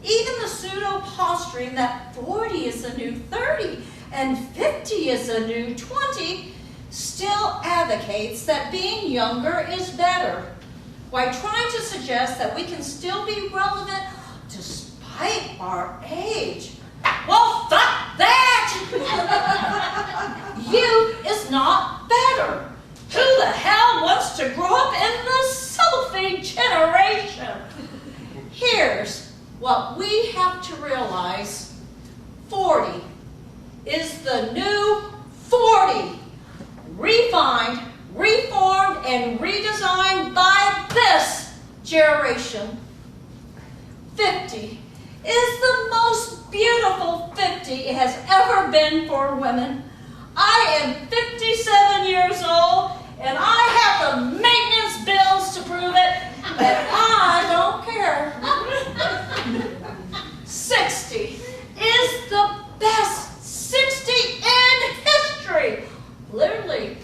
Even the pseudo-posturing that 40 is the new 30 and 50 is the new 20 still advocates that being younger is better, while trying to suggest that we can still be relevant despite our age. Well, fuck that! Youth is not better. Who the hell wants to grow up in the selfie generation? Here's what we have to realize. 40 is the new 40. Refined, reformed, and redesigned by this generation. 50 is the most beautiful 50 it has ever been for women. I am 57 years old, and I have the maintenance bills to prove it, but I don't care. 60 is the best 60 in history. Literally,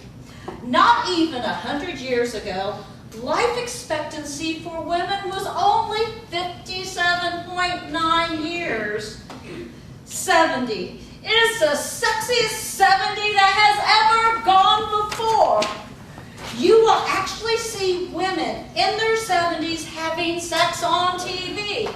not even 100 years ago, life expectancy for women was only 57.9 years. 70 is the sexiest 70 that has ever gone before. You will actually see women in their 70s having sex on TV.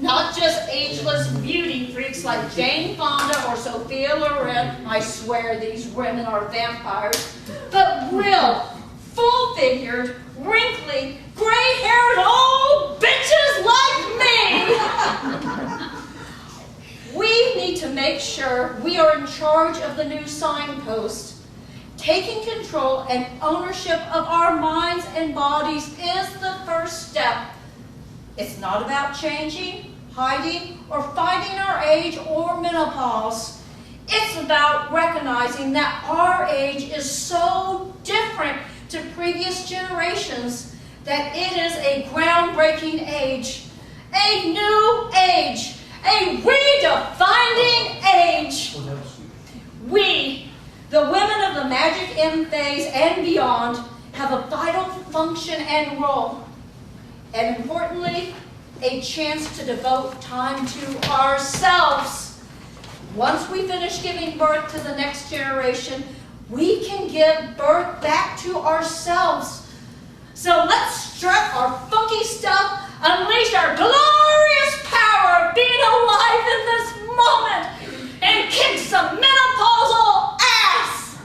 Not just ageless beauty freaks like Jane Fonda or Sophia Loren. I swear these women are vampires. But real, full-figured, wrinkly, gray-haired old bitches like me. We need to make sure we are in charge of the new signpost. Taking control and ownership of our minds and bodies is the first step. It's not about changing, hiding, or fighting our age or menopause. It's about recognizing that our age is so different to previous generations that it is a groundbreaking age, a new age, a redefining age. We, the women of the Magic M phase and beyond, have a vital function and role, and importantly, a chance to devote time to ourselves. Once we finish giving birth to the next generation, we can give birth back to ourselves. So let's strut our funky stuff, unleash our glorious power of being alive in this moment, and kick some menopausal ass!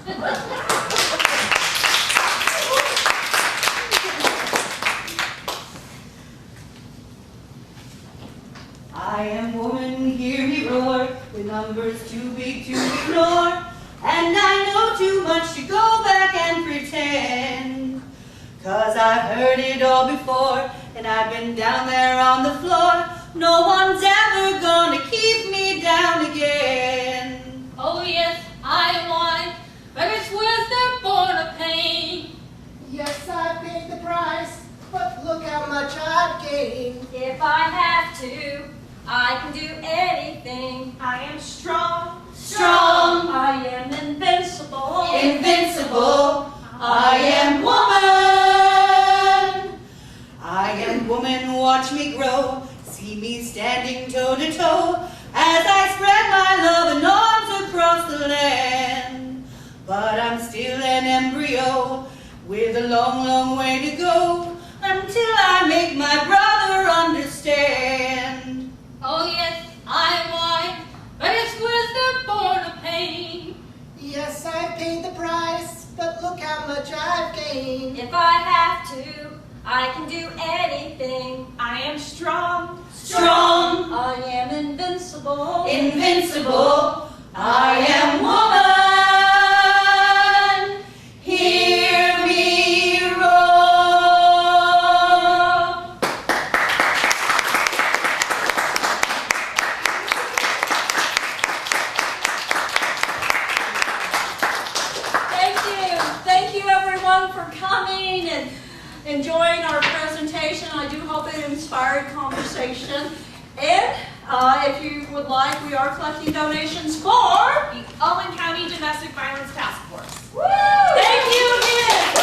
I am woman, hear me roar, with numbers too big to ignore, and I know too much to go back and pretend. 'Cause I've heard it all before, and I've been down there on the floor. No one's ever gonna keep me down again. Oh yes, I want it, but it's worth the born of pain. Yes, I paid the price, but look how much I've gained. If I have to, I can do anything. I am strong. Strong, I am invincible. invincible, I am woman. I am woman, watch me grow, see me standing toe to toe, as I spread my love and arms across the land. But I'm still an embryo, with a long, long way to go, until I make my brother understand. Oh yes, I want it, but it's worth the born of pain. Yes, I paid the price, but look how much I've gained. If I have to, I can do anything. I am strong. Strong, I am invincible. invincible, I am woman. Hear me roar. Thank you. Thank you everyone for coming and enjoying our donation. I do hope it inspired conversation. And if you would like, we are collecting donations for The Owen County Domestic Violence Task Force. Thank you again.